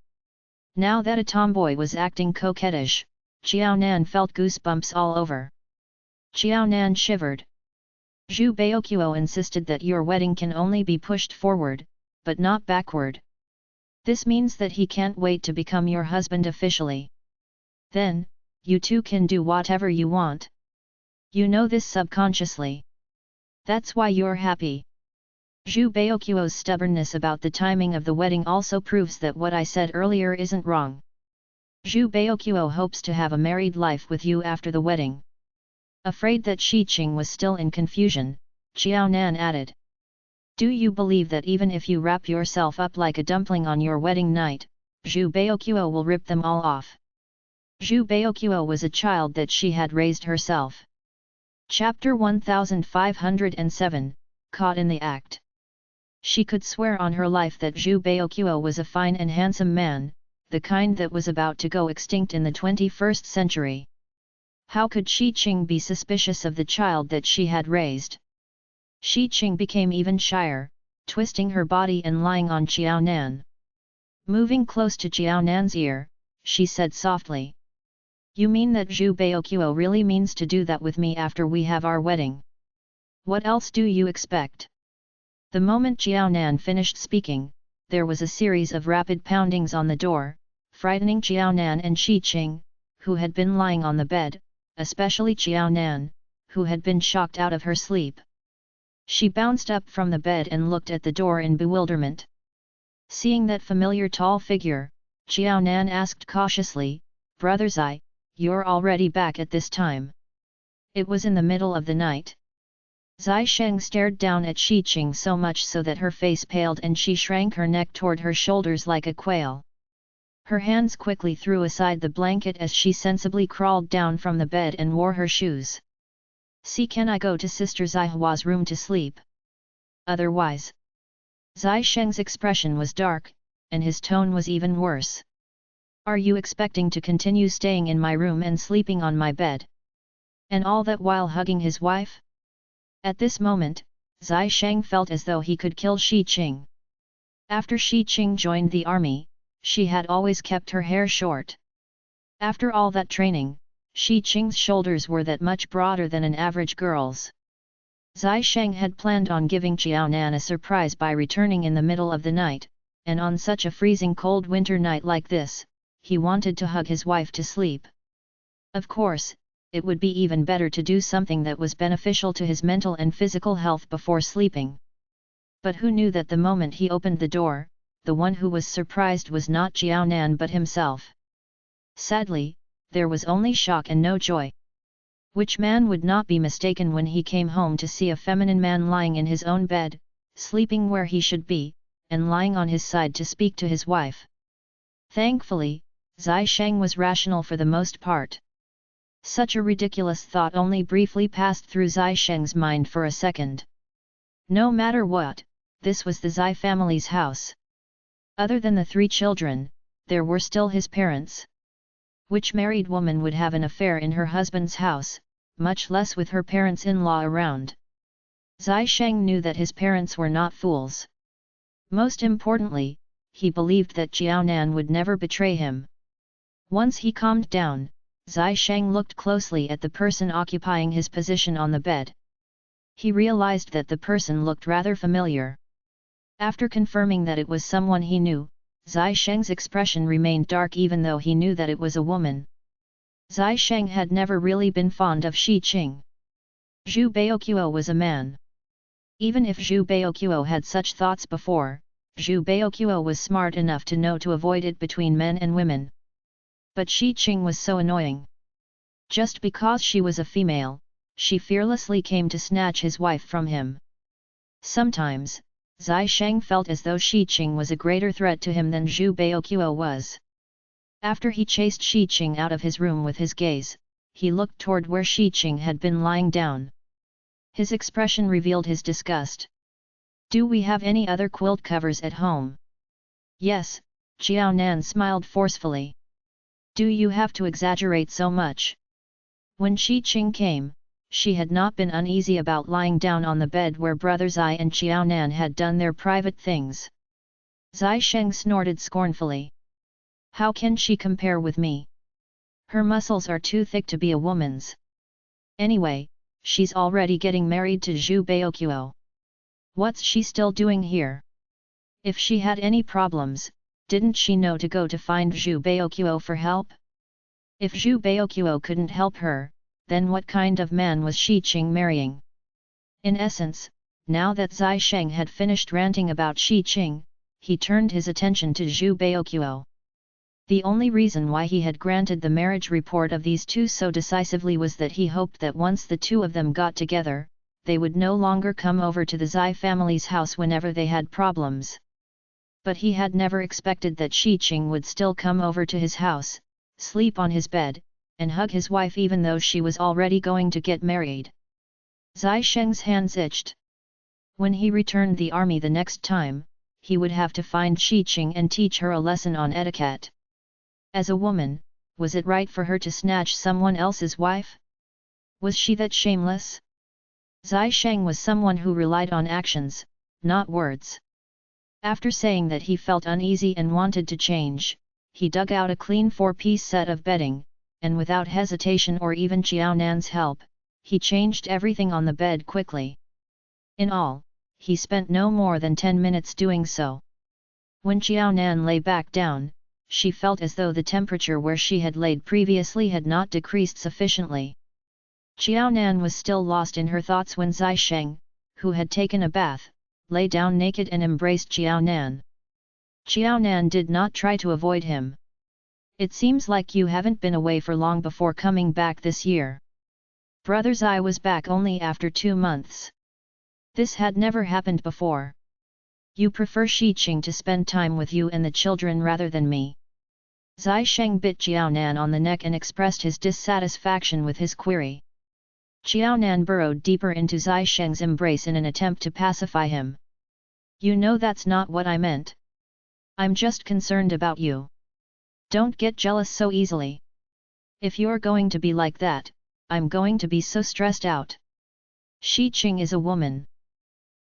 Now that a tomboy was acting coquettish, Jiao Nan felt goosebumps all over. Jiao Nan shivered. Zhu Baoqiu insisted that your wedding can only be pushed forward, but not backward. This means that he can't wait to become your husband officially. Then, you two can do whatever you want. You know this subconsciously. That's why you're happy. Zhu Baoqiu's stubbornness about the timing of the wedding also proves that what I said earlier isn't wrong. Zhu Baoqiu hopes to have a married life with you after the wedding. Afraid that Shi Qing was still in confusion, Jiao Nan added. Do you believe that even if you wrap yourself up like a dumpling on your wedding night, Zhu Baoqiu will rip them all off? Zhu Baoqiu was a child that she had raised herself. Chapter 1507, Caught in the Act. She could swear on her life that Zhu Baoqiu was a fine and handsome man, the kind that was about to go extinct in the 21st century. How could Shi Qing be suspicious of the child that she had raised? Shi Qing became even shyer, twisting her body and lying on Jiao Nan. Moving close to Jiao Nan's ear, she said softly. You mean that Zhu Baoqiu really means to do that with me after we have our wedding? What else do you expect? The moment Jiao Nan finished speaking, there was a series of rapid poundings on the door, frightening Jiao Nan and Shi Qing, who had been lying on the bed, especially Jiao Nan, who had been shocked out of her sleep. She bounced up from the bed and looked at the door in bewilderment. Seeing that familiar tall figure, Jiao Nan asked cautiously, Brother Zai, you're already back at this time? It was in the middle of the night. Zai Sheng stared down at Shi Qing so much so that her face paled and she shrank her neck toward her shoulders like a quail. Her hands quickly threw aside the blanket as she sensibly crawled down from the bed and wore her shoes. See, can I go to Sister Zaihua's room to sleep? Otherwise. Zai Sheng's expression was dark, and his tone was even worse. Are you expecting to continue staying in my room and sleeping on my bed? And all that while hugging his wife? At this moment, Zai Sheng felt as though he could kill Shi Qing. After Shi Qing joined the army, she had always kept her hair short. After all that training, Shi Qing's shoulders were that much broader than an average girl's. Zai Sheng had planned on giving Jiao Nan a surprise by returning in the middle of the night, and on such a freezing cold winter night like this, he wanted to hug his wife to sleep. Of course, it would be even better to do something that was beneficial to his mental and physical health before sleeping. But who knew that the moment he opened the door, the one who was surprised was not Jiao Nan but himself. Sadly, there was only shock and no joy. Which man would not be mistaken when he came home to see a feminine man lying in his own bed, sleeping where he should be, and lying on his side to speak to his wife. Thankfully, Zai Sheng was rational for the most part. Such a ridiculous thought only briefly passed through Zai Sheng's mind for a second. No matter what, this was the Zai family's house. Other than the 3 children, there were still his parents. Which married woman would have an affair in her husband's house, much less with her parents-in-law around? Zai Sheng knew that his parents were not fools. Most importantly, he believed that Jiao Nan would never betray him. Once he calmed down, Zai Sheng looked closely at the person occupying his position on the bed. He realized that the person looked rather familiar. After confirming that it was someone he knew, Zai Sheng's expression remained dark even though he knew that it was a woman. Zai Sheng had never really been fond of Shi Qing. Zhu Baoquo was a man. Even if Zhu Baoquo had such thoughts before, Zhu Baoquo was smart enough to know to avoid it between men and women. But Shi Qing was so annoying. Just because she was a female, she fearlessly came to snatch his wife from him. Sometimes, Zai Sheng felt as though Shi Qing was a greater threat to him than Zhu Baoquo was. After he chased Shi Qing out of his room with his gaze, he looked toward where Shi Qing had been lying down. His expression revealed his disgust. "Do we have any other quilt covers at home?" "Yes," Jiao Nan smiled forcefully. "Do you have to exaggerate so much?" When Shi Qing came, she had not been uneasy about lying down on the bed where Brother Zai and Jiao Nan had done their private things. Zai Sheng snorted scornfully. "How can she compare with me? Her muscles are too thick to be a woman's. Anyway, she's already getting married to Zhu Baoquo. What's she still doing here? If she had any problems, didn't she know to go to find Zhu Baoquo for help? If Zhu Baoquo couldn't help her, then what kind of man was Shi Qing marrying?" In essence, now that Zai Sheng had finished ranting about Shi Qing, he turned his attention to Zhu Baoquo. The only reason why he had granted the marriage report of these two so decisively was that he hoped that once the two of them got together, they would no longer come over to the Zai family's house whenever they had problems. But he had never expected that Shi Qing would still come over to his house, sleep on his bed, and hug his wife even though she was already going to get married. Zai Sheng's hands itched. When he returned the army the next time, he would have to find Shi Qing and teach her a lesson on etiquette. As a woman, was it right for her to snatch someone else's wife? Was she that shameless? Zai Sheng was someone who relied on actions, not words. After saying that he felt uneasy and wanted to change, he dug out a clean 4-piece set of bedding, and without hesitation or even Jiao Nan's help, he changed everything on the bed quickly. In all, he spent no more than 10 minutes doing so. When Jiao Nan lay back down, she felt as though the temperature where she had laid previously had not decreased sufficiently. Jiao Nan was still lost in her thoughts when Zai Sheng, who had taken a bath, lay down naked and embraced Jiao Nan. Jiao Nan did not try to avoid him. "It seems like you haven't been away for long before coming back this year." Brother Zai was back only after 2 months. This had never happened before. "You prefer Shi Qing to spend time with you and the children rather than me?" Zai Sheng bit Jiao Nan on the neck and expressed his dissatisfaction with his query. Jiao Nan burrowed deeper into Zai Sheng's embrace in an attempt to pacify him. "You know that's not what I meant. I'm just concerned about you. Don't get jealous so easily. If you're going to be like that, I'm going to be so stressed out." Shi Qing is a woman.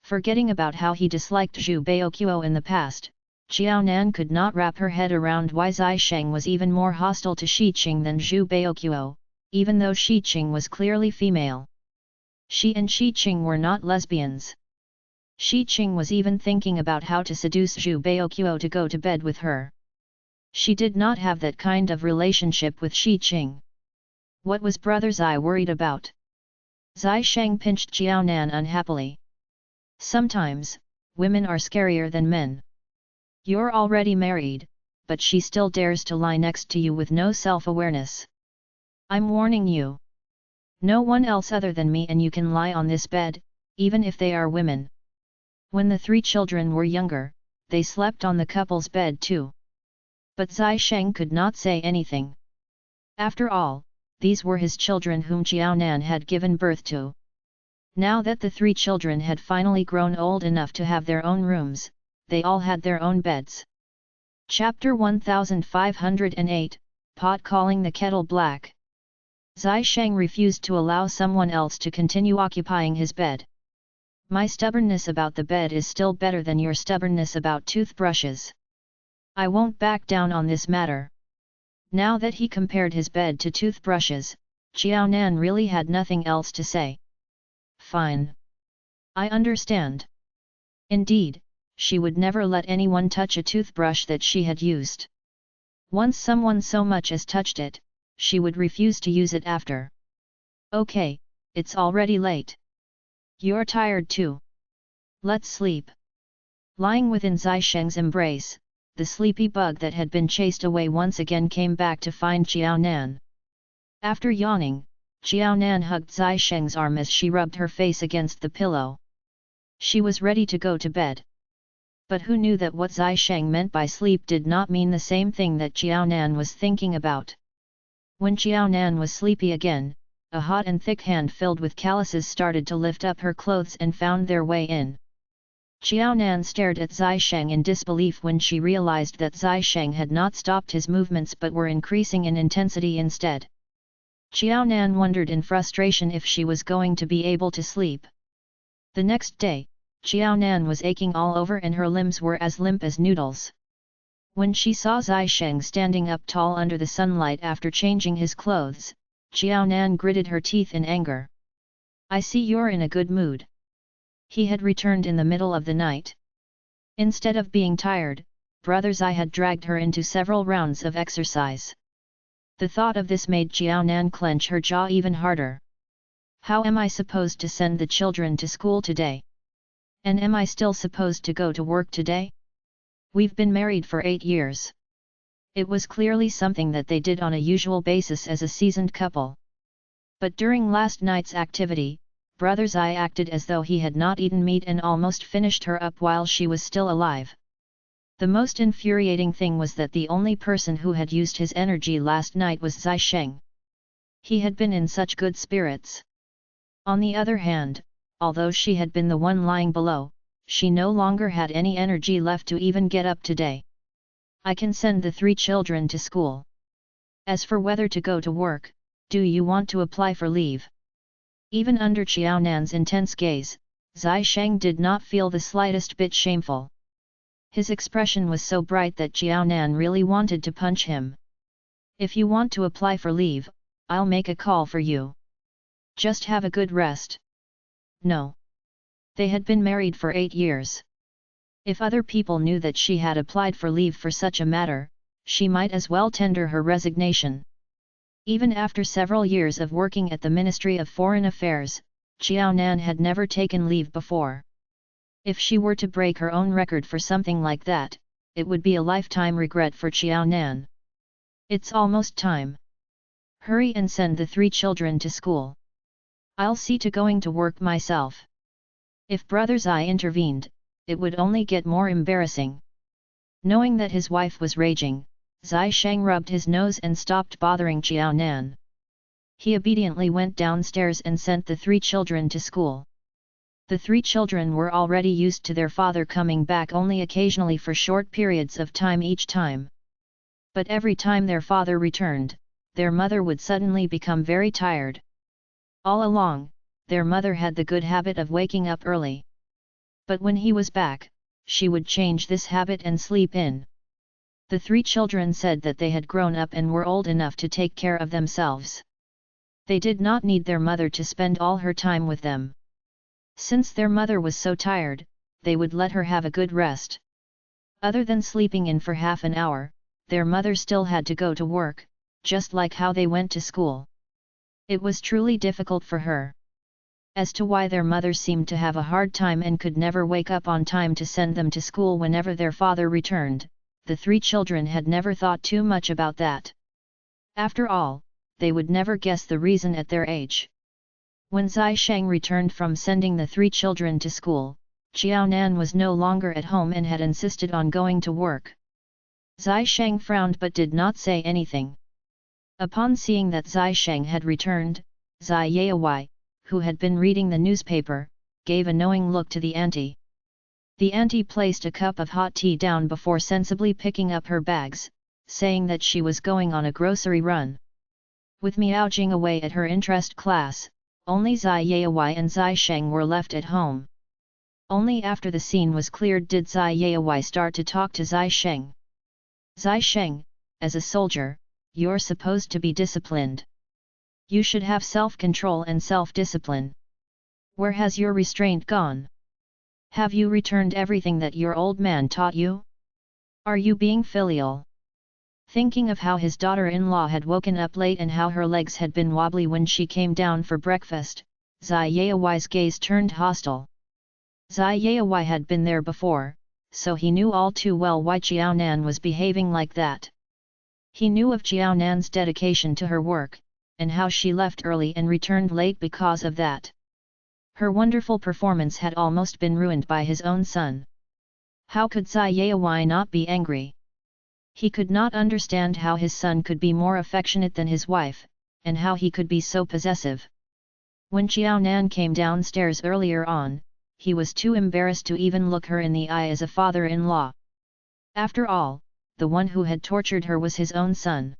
Forgetting about how he disliked Zhu Baoquo in the past, Jiao Nan could not wrap her head around why Zai Sheng was even more hostile to Shi Qing than Zhu Baoquo, even though Shi Qing was clearly female. She and Shi Qing were not lesbians. Shi Qing was even thinking about how to seduce Zhu Baoquo to go to bed with her. She did not have that kind of relationship with Shi Qing. What was Brother Zai worried about? Zai Sheng pinched Jiaonan unhappily. Sometimes, women are scarier than men. You're already married, but she still dares to lie next to you with no self-awareness. I'm warning you. No one else other than me and you can lie on this bed, even if they are women. When the 3 children were younger, they slept on the couple's bed too. But Zai Sheng could not say anything. After all, these were his children whom Jiaonan had given birth to. Now that the 3 children had finally grown old enough to have their own rooms, they all had their own beds. Chapter 1508, Pot Calling the Kettle Black. Zai Sheng refused to allow someone else to continue occupying his bed. My stubbornness about the bed is still better than your stubbornness about toothbrushes. I won't back down on this matter. Now that he compared his bed to toothbrushes, Jiaonan really had nothing else to say. Fine. I understand. Indeed, she would never let anyone touch a toothbrush that she had used. Once someone so much as touched it, she would refuse to use it after. Okay, it's already late. You're tired too. Let's sleep. Lying within Zai Sheng's embrace, the sleepy bug that had been chased away once again came back to find Jiaonan. After yawning, Jiaonan hugged Zai Sheng's arm as she rubbed her face against the pillow. She was ready to go to bed. But who knew that what Zai Sheng meant by sleep did not mean the same thing that Jiaonan was thinking about. When Jiaonan was sleepy again, a hot and thick hand filled with calluses started to lift up her clothes and found their way in. Jiaonan stared at Zai Sheng in disbelief when she realized that Zai Sheng had not stopped his movements but were increasing in intensity instead. Jiaonan wondered in frustration if she was going to be able to sleep. The next day, Jiaonan was aching all over and her limbs were as limp as noodles. When she saw Zai Sheng standing up tall under the sunlight after changing his clothes, Jiaonan gritted her teeth in anger. I see you're in a good mood. He had returned in the middle of the night. Instead of being tired, Brother Zai had dragged her into several rounds of exercise. The thought of this made Jiaonan clench her jaw even harder. How am I supposed to send the children to school today? And am I still supposed to go to work today? We've been married for 8 years. It was clearly something that they did on a usual basis as a seasoned couple. But during last night's activity, Brother Zai acted as though he had not eaten meat and almost finished her up while she was still alive. The most infuriating thing was that the only person who had used his energy last night was Zai Sheng. He had been in such good spirits. On the other hand, although she had been the one lying below, she no longer had any energy left to even get up today. I can send the 3 children to school. As for whether to go to work, do you want to apply for leave? Even under Jiaonan's intense gaze, Zai Sheng did not feel the slightest bit shameful. His expression was so bright that Jiaonan really wanted to punch him. If you want to apply for leave, I'll make a call for you. Just have a good rest. No. They had been married for 8 years. If other people knew that she had applied for leave for such a matter, she might as well tender her resignation. Even after several years of working at the Ministry of Foreign Affairs, Jiaonan had never taken leave before. If she were to break her own record for something like that, it would be a lifetime regret for Jiaonan. It's almost time. Hurry and send the 3 children to school. I'll see to going to work myself. If Brother Zai intervened, it would only get more embarrassing. Knowing that his wife was raging, Zai Sheng rubbed his nose and stopped bothering Jiaonan. He obediently went downstairs and sent the 3 children to school. The 3 children were already used to their father coming back only occasionally for short periods of time each time. But every time their father returned, their mother would suddenly become very tired. All along, their mother had the good habit of waking up early. But when he was back, she would change this habit and sleep in. The 3 children said that they had grown up and were old enough to take care of themselves. They did not need their mother to spend all her time with them. Since their mother was so tired, they would let her have a good rest. Other than sleeping in for half an hour, their mother still had to go to work, just like how they went to school. It was truly difficult for her. As to why their mother seemed to have a hard time and could never wake up on time to send them to school whenever their father returned, the three children had never thought too much about that. After all, they would never guess the reason at their age. When Zai Sheng returned from sending the three children to school, Xiao Nan was no longer at home and had insisted on going to work. Zai Sheng frowned but did not say anything. Upon seeing that Zai Sheng had returned, Zai Yaowai, who had been reading the newspaper, gave a knowing look to the auntie. The auntie placed a cup of hot tea down before sensibly picking up her bags, saying that she was going on a grocery run. With meowing away at her interest class, only Zai Yaowai and Zai Sheng were left at home. Only after the scene was cleared did Zai Yaowai start to talk to Zai Sheng. Zai Sheng, as a soldier, you're supposed to be disciplined. You should have self-control and self-discipline. Where has your restraint gone? Have you returned everything that your old man taught you? Are you being filial? Thinking of how his daughter-in-law had woken up late and how her legs had been wobbly when she came down for breakfast, Zai Yaowai's gaze turned hostile. Zai Yaowai had been there before, so he knew all too well why Xiao Nan was behaving like that. He knew of Xiao Nan's dedication to her work, and how she left early and returned late because of that. Her wonderful performance had almost been ruined by his own son. How could Zai Yaowai not be angry? He could not understand how his son could be more affectionate than his wife, and how he could be so possessive. When Xiao Nan came downstairs earlier on, he was too embarrassed to even look her in the eye as a father-in-law. After all, the one who had tortured her was his own son.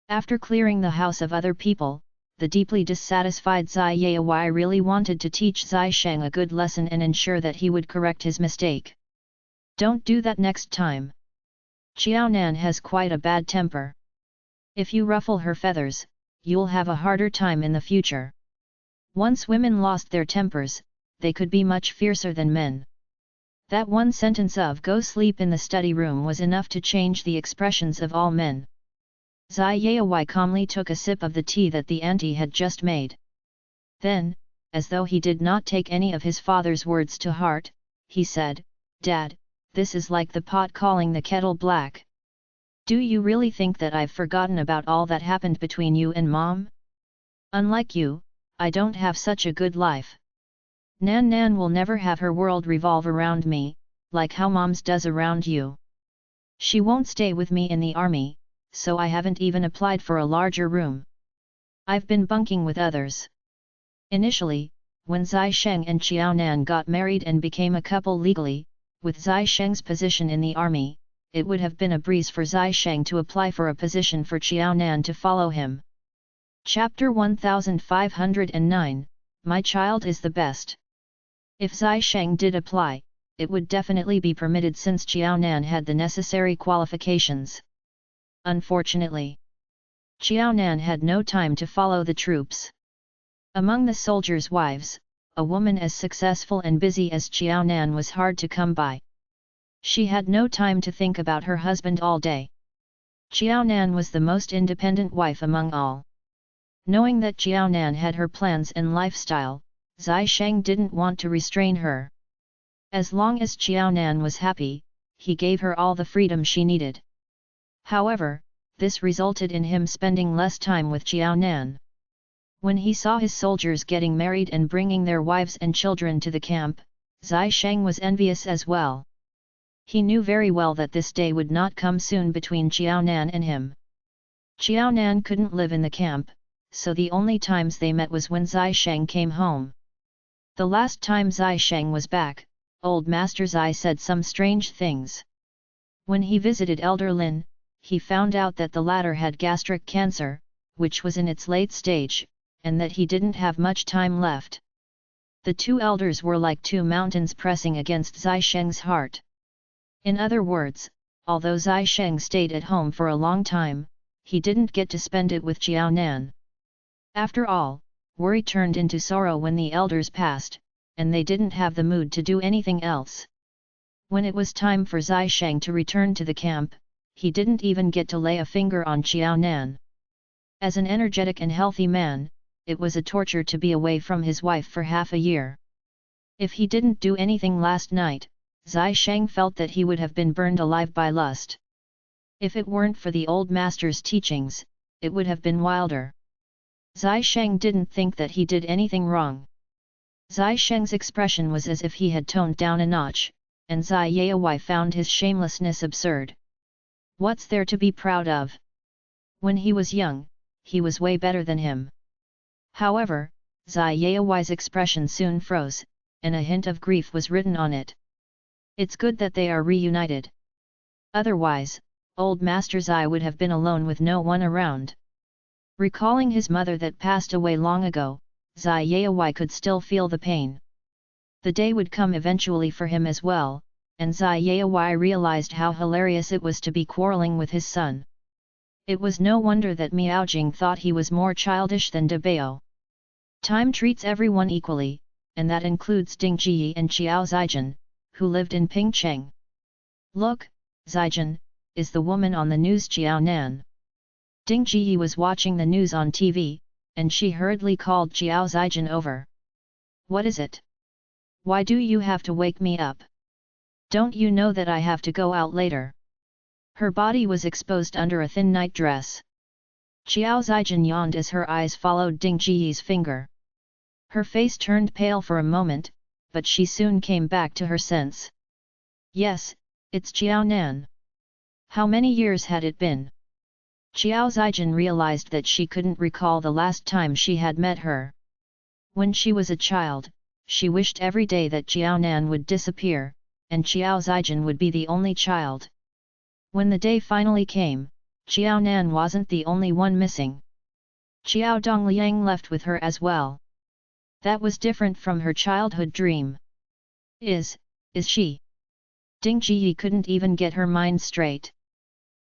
After clearing the house of other people, the deeply dissatisfied Zai Yaowai really wanted to teach Zai Sheng a good lesson and ensure that he would correct his mistake. Don't do that next time. Xiao Nan has quite a bad temper. If you ruffle her feathers, you'll have a harder time in the future. Once women lost their tempers, they could be much fiercer than men. That one sentence of "go sleep in the study room" was enough to change the expressions of all men. Zai Yaowai calmly took a sip of the tea that the auntie had just made. Then, as though he did not take any of his father's words to heart, he said, "Dad, this is like the pot calling the kettle black. Do you really think that I've forgotten about all that happened between you and Mom? Unlike you, I don't have such a good life. Nan will never have her world revolve around me, like how Mom's does around you. She won't stay with me in the army, so I haven't even applied for a larger room. I've been bunking with others." Initially, when Zai Sheng and Xiao Nan got married and became a couple legally, with Zai Sheng's position in the army, it would have been a breeze for Zai Sheng to apply for a position for Xiao Nan to follow him. Chapter 1509, My Child is the Best. If Zai Sheng did apply, it would definitely be permitted since Xiao Nan had the necessary qualifications. Unfortunately, Xiao Nan had no time to follow the troops. Among the soldiers' wives, a woman as successful and busy as Xiao Nan was hard to come by. She had no time to think about her husband all day. Xiao Nan was the most independent wife among all. Knowing that Xiao Nan had her plans and lifestyle, Zai Sheng didn't want to restrain her. As long as Xiao Nan was happy, he gave her all the freedom she needed. However, this resulted in him spending less time with Xiao Nan. When he saw his soldiers getting married and bringing their wives and children to the camp, Zai Sheng was envious as well. He knew very well that this day would not come soon between Xiao Nan and him. Xiao Nan couldn't live in the camp, so the only times they met was when Zai Sheng came home. The last time Zai Sheng was back, old Master Zai said some strange things. When he visited Elder Lin, he found out that the latter had gastric cancer, which was in its late stage, and that he didn't have much time left. The two elders were like two mountains pressing against Zai Sheng's heart. In other words, although Zai Sheng stayed at home for a long time, he didn't get to spend it with Xiao Nan. After all, worry turned into sorrow when the elders passed, and they didn't have the mood to do anything else. When it was time for Zai Sheng to return to the camp, he didn't even get to lay a finger on Xiao Nan. As an energetic and healthy man, it was a torture to be away from his wife for half a year. If he didn't do anything last night, Zai Sheng felt that he would have been burned alive by lust. If it weren't for the old master's teachings, it would have been wilder. Zai Sheng didn't think that he did anything wrong. Zai Sheng's expression was as if he had toned down a notch, and Zai Yaowai found his shamelessness absurd. What's there to be proud of? When he was young, he was way better than him. However, Zai Yaowai's expression soon froze, and a hint of grief was written on it. It's good that they are reunited. Otherwise, old Master Zai would have been alone with no one around. Recalling his mother that passed away long ago, Zai Yaowai could still feel the pain. The day would come eventually for him as well, and Zai Yaowai realized how hilarious it was to be quarreling with his son. It was no wonder that Miaojing thought he was more childish than De Bao. Time treats everyone equally, and that includes Ding Ji and Qiao Zijin, who lived in Pingcheng. Look, Zijin, is the woman on the news Qiao Nan. Ding Ji was watching the news on TV, and she hurriedly called Qiao Zijin over. What is it? Why do you have to wake me up? Don't you know that I have to go out later? Her body was exposed under a thin night dress. Qiao Zijin yawned as her eyes followed Ding Ji's finger. Her face turned pale for a moment, but she soon came back to her sense. Yes, it's Qiao Nan. How many years had it been? Qiao Zijin realized that she couldn't recall the last time she had met her. When she was a child, she wished every day that Qiao Nan would disappear, and Qiao Zijin would be the only child. When the day finally came, Qiao Nan wasn't the only one missing. Qiao Dongliang left with her as well. That was different from her childhood dream. Is she? Ding Ji couldn't even get her mind straight.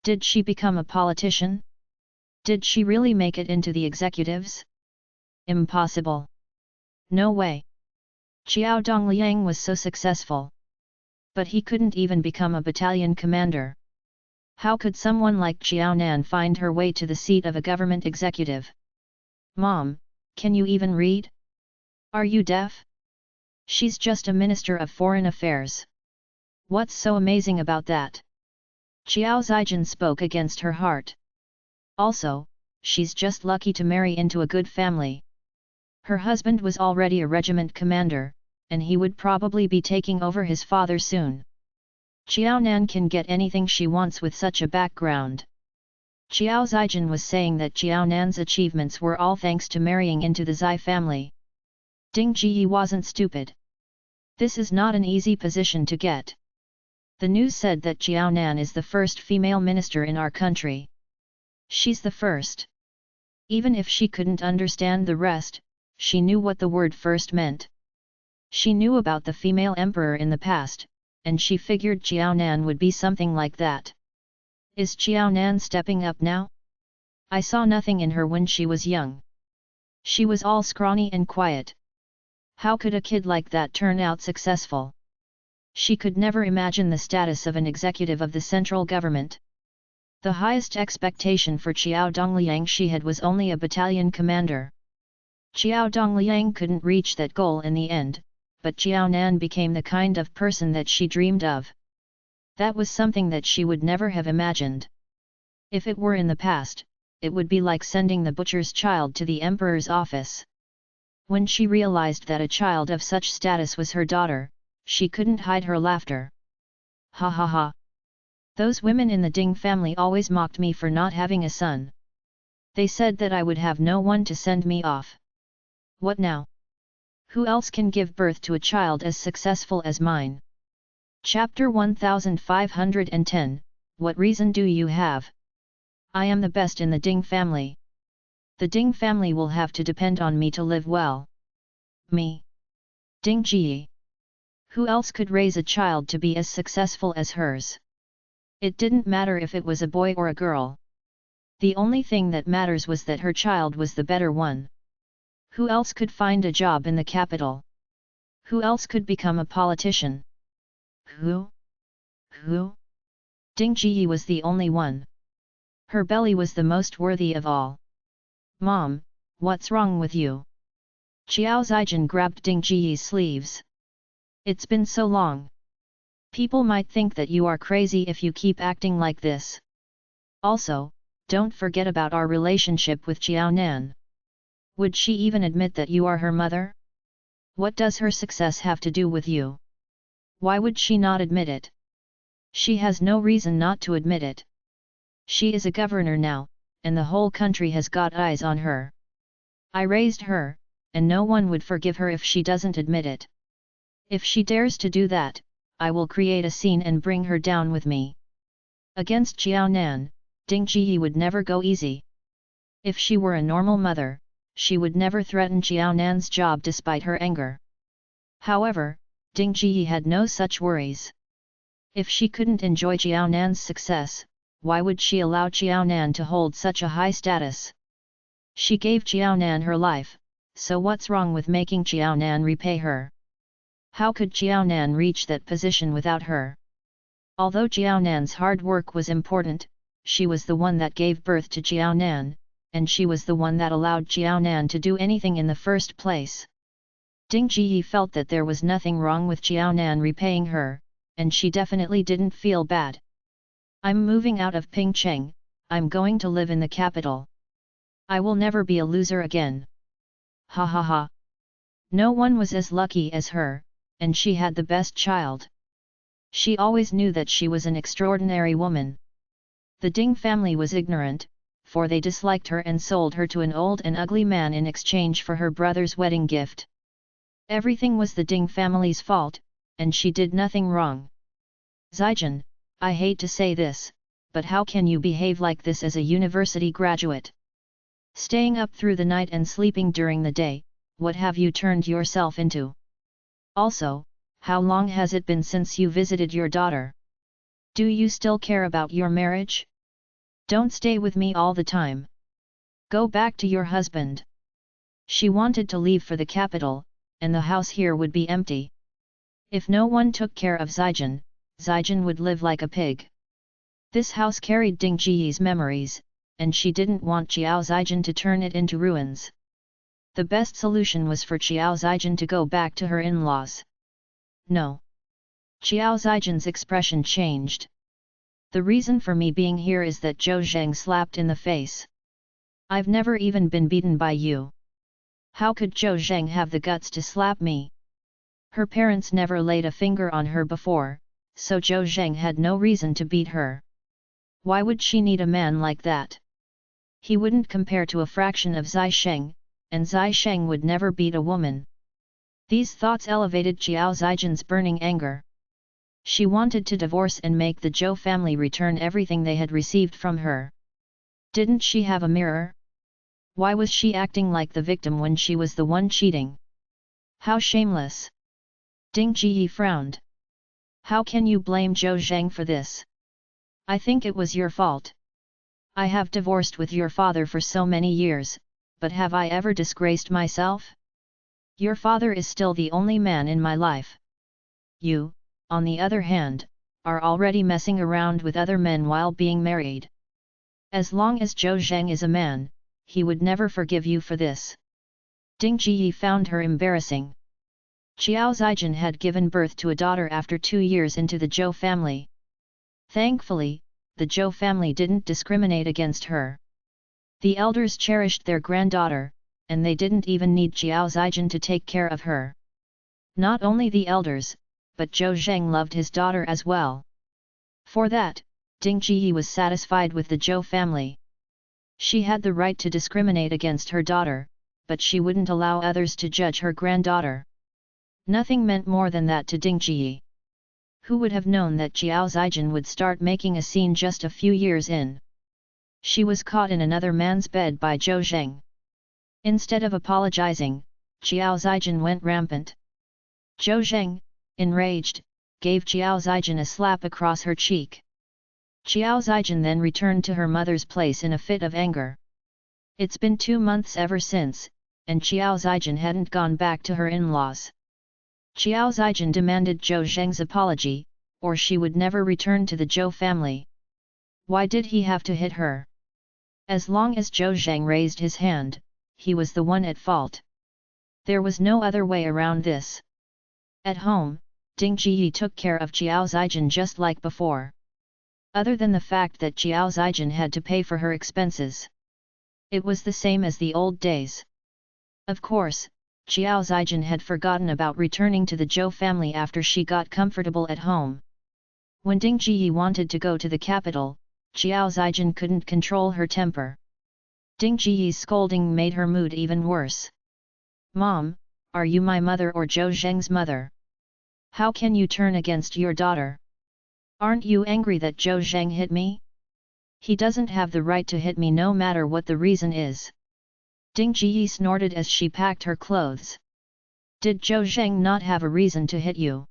Did she become a politician? Did she really make it into the executives? Impossible. No way. Qiao Dongliang was so successful. But he couldn't even become a battalion commander. How could someone like Qiao Nan find her way to the seat of a government executive? Mom, can you even read? Are you deaf? She's just a minister of foreign affairs. What's so amazing about that? Qiao Zijin spoke against her heart. Also, she's just lucky to marry into a good family. Her husband was already a regiment commander, and he would probably be taking over his father soon. Qiao Nan can get anything she wants with such a background. Qiao Zijin was saying that Qiao Nan's achievements were all thanks to marrying into the Zai family. Ding Ji wasn't stupid. This is not an easy position to get. The news said that Qiao Nan is the first female minister in our country. She's the first. Even if she couldn't understand the rest, she knew what the word first meant. She knew about the female emperor in the past, and she figured Qiao Nan would be something like that. Is Qiao Nan stepping up now? I saw nothing in her when she was young. She was all scrawny and quiet. How could a kid like that turn out successful? She could never imagine the status of an executive of the central government. The highest expectation for Qiao Dongliang she had was only a battalion commander. Qiao Dongliang couldn't reach that goal in the end, but Qiao Nan became the kind of person that she dreamed of. That was something that she would never have imagined. If it were in the past, it would be like sending the butcher's child to the emperor's office. When she realized that a child of such status was her daughter, she couldn't hide her laughter. Ha ha ha! Those women in the Ding family always mocked me for not having a son. They said that I would have no one to send me off. What now? Who else can give birth to a child as successful as mine? Chapter 1510, What reason do you have? I am the best in the Ding family. The Ding family will have to depend on me to live well. Me? Ding Ji. Who else could raise a child to be as successful as hers? It didn't matter if it was a boy or a girl. The only thing that matters was that her child was the better one. Who else could find a job in the capital? Who else could become a politician? Who? Ding Ji was the only one. Her belly was the most worthy of all. Mom, What's wrong with you? Qiao Zijin grabbed Ding Jiyi's sleeves. It's been so long. People might think that you are crazy if you keep acting like this. Also, don't forget about our relationship with Qiao Nan. Would she even admit that you are her mother? What does her success have to do with you? Why would she not admit it? She has no reason not to admit it. She is a governor now, and the whole country has got eyes on her. I raised her, and no one would forgive her if she doesn't admit it. If she dares to do that, I will create a scene and bring her down with me. Against Qiao Nan, Ding Jiyi would never go easy. If she were a normal mother, she would never threaten Qiao Nan's job despite her anger. However, Ding Jiyi had no such worries. If she couldn't enjoy Qiao Nan's success, why would she allow Qiao Nan to hold such a high status? She gave Qiao Nan her life, so what's wrong with making Qiao Nan repay her? How could Qiao Nan reach that position without her? Although Qiao Nan's hard work was important, she was the one that gave birth to Qiao Nan, and she was the one that allowed Qiao Nan to do anything in the first place. Ding Jiyi felt that there was nothing wrong with Qiao Nan repaying her, and she definitely didn't feel bad. I'm moving out of Pingcheng, I'm going to live in the capital. I will never be a loser again. Ha ha ha. No one was as lucky as her, and she had the best child. She always knew that she was an extraordinary woman. The Ding family was ignorant, for they disliked her and sold her to an old and ugly man in exchange for her brother's wedding gift. Everything was the Ding family's fault, and she did nothing wrong. Zijin, I hate to say this, but how can you behave like this as a university graduate? Staying up through the night and sleeping during the day, what have you turned yourself into? Also, how long has it been since you visited your daughter? Do you still care about your marriage? Don't stay with me all the time. Go back to your husband. She wanted to leave for the capital, and the house here would be empty. If no one took care of Zijin, Zijin would live like a pig. This house carried Ding Jiyi's memories, and she didn't want Qiao Zijin to turn it into ruins. The best solution was for Qiao Zijin to go back to her in-laws. No. Qiao Zijin's expression changed. The reason for me being here is that Zhou Zheng slapped in the face. I've never even been beaten by you. How could Zhou Zheng have the guts to slap me? Her parents never laid a finger on her before, so Zhou Zheng had no reason to beat her. Why would she need a man like that? He wouldn't compare to a fraction of Zai Sheng, and Zai Sheng would never beat a woman. These thoughts elevated Qiao Zijin's burning anger. She wanted to divorce and make the Zhou family return everything they had received from her. Didn't she have a mirror? Why was she acting like the victim when she was the one cheating? How shameless! Ding Jiyi frowned. How can you blame Zhou Zheng for this? I think it was your fault. I have divorced with your father for so many years, but have I ever disgraced myself? Your father is still the only man in my life. You, on the other hand, are already messing around with other men while being married. As long as Zhou Zheng is a man, he would never forgive you for this. Ding Jiyi found her embarrassing. Qiao Zijin had given birth to a daughter after 2 years into the Zhou family. Thankfully, the Zhou family didn't discriminate against her. The elders cherished their granddaughter, and they didn't even need Qiao Zijin to take care of her. Not only the elders, but Zhou Zheng loved his daughter as well. For that, Ding Jiyi was satisfied with the Zhou family. She had the right to discriminate against her daughter, but she wouldn't allow others to judge her granddaughter. Nothing meant more than that to Ding Jiyi. Who would have known that Qiao Zijin would start making a scene just a few years in? She was caught in another man's bed by Zhou Zheng. Instead of apologizing, Qiao Zijin went rampant. Zhou Zheng, enraged, gave Qiao Zijin a slap across her cheek. Qiao Zijin then returned to her mother's place in a fit of anger. It's been 2 months ever since, and Qiao Zijin hadn't gone back to her in-laws. Qiao Zijin demanded Zhou Zheng's apology, or she would never return to the Zhou family. Why did he have to hit her? As long as Zhou Zheng raised his hand, he was the one at fault. There was no other way around this. At home, Ding Jiyi took care of Qiao Zijin just like before. Other than the fact that Qiao Zijin had to pay for her expenses. It was the same as the old days. Of course, Qiao Zijin had forgotten about returning to the Zhou family after she got comfortable at home. When Ding Jiyi wanted to go to the capital, Qiao Zijin couldn't control her temper. Ding Jiyi's scolding made her mood even worse. "Mom, are you my mother or Zhou Zheng's mother? How can you turn against your daughter? Aren't you angry that Zhou Zheng hit me? He doesn't have the right to hit me no matter what the reason is." Ding Jiyi snorted as she packed her clothes. "Did Zhou Zheng not have a reason to hit you?